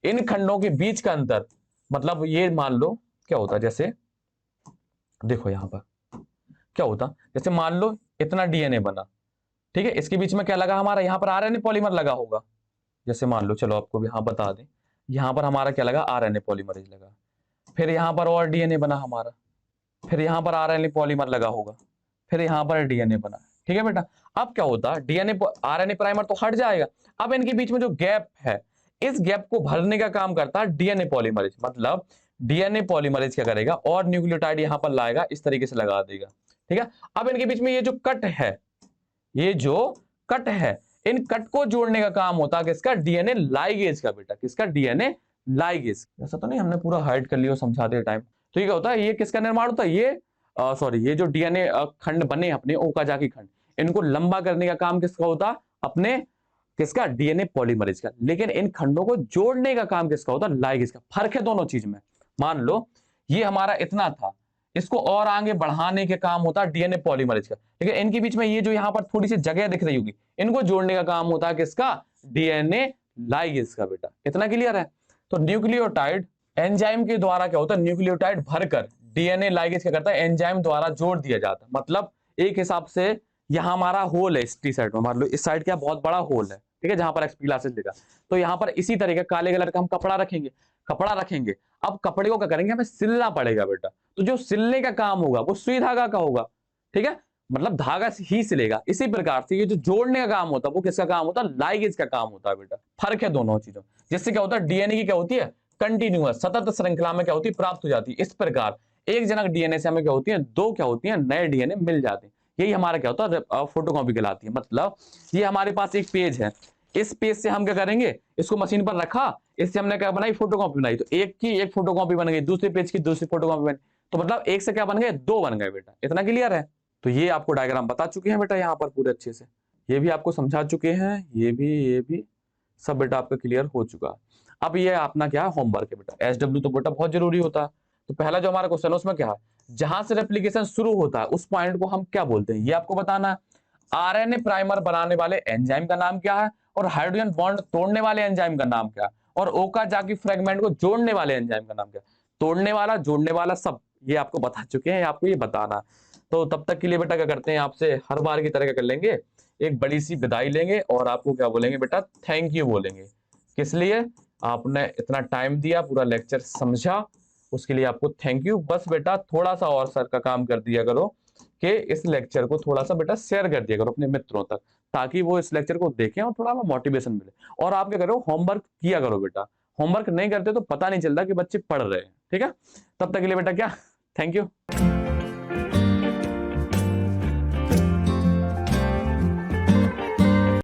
इन खंडों के बीच का अंतर, मतलब ये मान लो क्या होता, जैसे देखो यहां पर क्या होता, जैसे मान लो इतना डीएनए बना, ठीक है, इसके बीच में क्या लगा हमारा, यहां पर आरएनए पॉलीमर लगा होगा। जैसे मान लो, चलो आपको यहां बता दें, यहां पर हमारा क्या लगा, आरएनए पॉलीमरेज लगा। फिर यहां पर और डीएनए बना हमारा, फिर यहां पर आरएनए पॉलीमर लगा होगा, फिर यहां पर डीएनए बना। ठीक है बेटा, अब क्या होता है, डीएनए आरएनए प्राइमर तो हट जाएगा। अब इनके बीच में जो गैप है, इस गैप को भरने का काम करता है डीएनए पॉलीमरेज। मतलब डीएनए पॉलीमरेज क्या करेगा, और न्यूक्लियोटाइड यहां पर लाएगा, इस तरीके से लगा देगा। ठीक है, अब इनके बीच में ये जो कट है, ये जो कट है, इन कट को जोड़ने का काम होता है किसका, डीएनए लाइगेज का बेटा। किसका, डीएनए लाइगेज। ऐसा तो नहीं हमने पूरा हाइड कर लिया समझाते टाइम। तो ये क्या होता है, ये किसका निर्माण होता है, ये सॉरी, ये जो डीएनए खंड बने अपने ओकाजाकी खंड, इनको लंबा करने का काम किसका होता, अपने किसका, डीएनए पॉलीमरेज का। लेकिन इन खंडों को जोड़ने का काम किसका होता, लाइगेज का। फर्क है दोनों चीज में। मान लो ये हमारा इतना था, इसको और आगे बढ़ाने के काम होता है डीएनए पॉलीमरेज का। लेकिन इनके बीच में ये जो यहाँ पर थोड़ी सी जगह दिख रही होगी, इनको जोड़ने का काम होता है किसका, डीएनए लाइगेज का बेटा। इतना क्लियर है। तो न्यूक्लियोटाइड एंजाइम के द्वारा क्या होता है, न्यूक्लियोटाइड भरकर डीएनए लाइगेज क्या करता है, एंजाइम द्वारा जोड़ दिया जाता है। मतलब एक हिसाब से यहाँ हमारा होल है, इस टी साइड में मान लो इस साइड क्या बहुत बड़ा होल है, ठीक है, जहां पर एक्सपी ग्लासेस लिखा, तो यहाँ पर इसी तरीके काले कलर का हम कपड़ा रखेंगे, कपड़ा रखेंगे। अब कपड़े को क्या करेंगे, हमें सिलना पड़ेगा बेटा। तो जो सिलने का काम होगा वो सुई धागा का होगा। ठीक है, मतलब धागा ही सिलेगा। इसी प्रकार से ये जो जोड़ने का काम होता है वो किसका काम होता है, लाइगेज का काम होता है बेटा। फर्क है दोनों चीजों। जिससे क्या होता है, डीएनए की क्या होती है, कंटिन्यूअस सतत श्रृंखला में क्या होती है, प्राप्त हो जाती है। इस प्रकार एक जनक डीएनए से हमें क्या होती है, दो क्या होती है, नए डीएनए मिल जाते हैं। यही हमारा क्या होता है, फोटोकॉपी कहलाती है। मतलब ये हमारे पास एक पेज है, इस पेज से हम क्या करेंगे, इसको मशीन पर रखा, इससे हमने क्या बनाई, फोटोकॉपी बनाई। तो एक की एक फोटोकॉपी बन गई, दूसरे पेज की दूसरी फोटोकॉपी बनी। तो मतलब एक से क्या बन गए, दो बन गए बेटा। इतना क्लियर है। तो ये आपको डायग्राम बता चुके हैं बेटा यहाँ पर पूरे अच्छे से, ये भी आपको समझा चुके हैं, ये भी सब बेटा आपका क्लियर हो चुका है। अब ये अपना क्या है, होमवर्क है बेटा। एसडब्ल्यू तो बेटा बहुत जरूरी होता है। तो पहला जो हमारा क्वेश्चन है उसमें क्या है, जहां से रेप्लिकेशन शुरू होता है उस पॉइंट को हम क्या बोलते हैं, ये आपको बताना है। आरएनए प्राइमर बनाने वाले एंजाइम का नाम क्या है, और हाइड्रोजन बॉन्ड तोड़ने वाले एंजाइम का नाम क्या है, और ओकाजाकी फ्रेगमेंट को जोड़ने वाले एंजाइम का नाम क्या है। तोड़ने वाला, जोड़ने वाला, सब ये आपको बता चुके हैं, आपको ये बताना है। तो तब तक के लिए बेटा क्या करते हैं, आपसे हर बार की तरह क्या कर लेंगे, एक बड़ी सी विदाई लेंगे और आपको क्या बोलेंगे बेटा, थैंक यू बोलेंगे। किस लिए, आपने इतना टाइम दिया, पूरा लेक्चर समझा, उसके लिए आपको थैंक यू। बस बेटा थोड़ा सा और सर का काम कर दिया करो कि इस लेक्चर को थोड़ा सा बेटा शेयर कर दिया करो अपने मित्रों तक, ताकि वो इस लेक्चर को देखें और थोड़ा मोटिवेशन मिले। और आप क्या करो, होमवर्क किया करो बेटा, होमवर्क नहीं करते तो पता नहीं चलता कि बच्चे पढ़ रहे हैं। ठीक है, तब तक के लिए बेटा क्या, थैंक यू।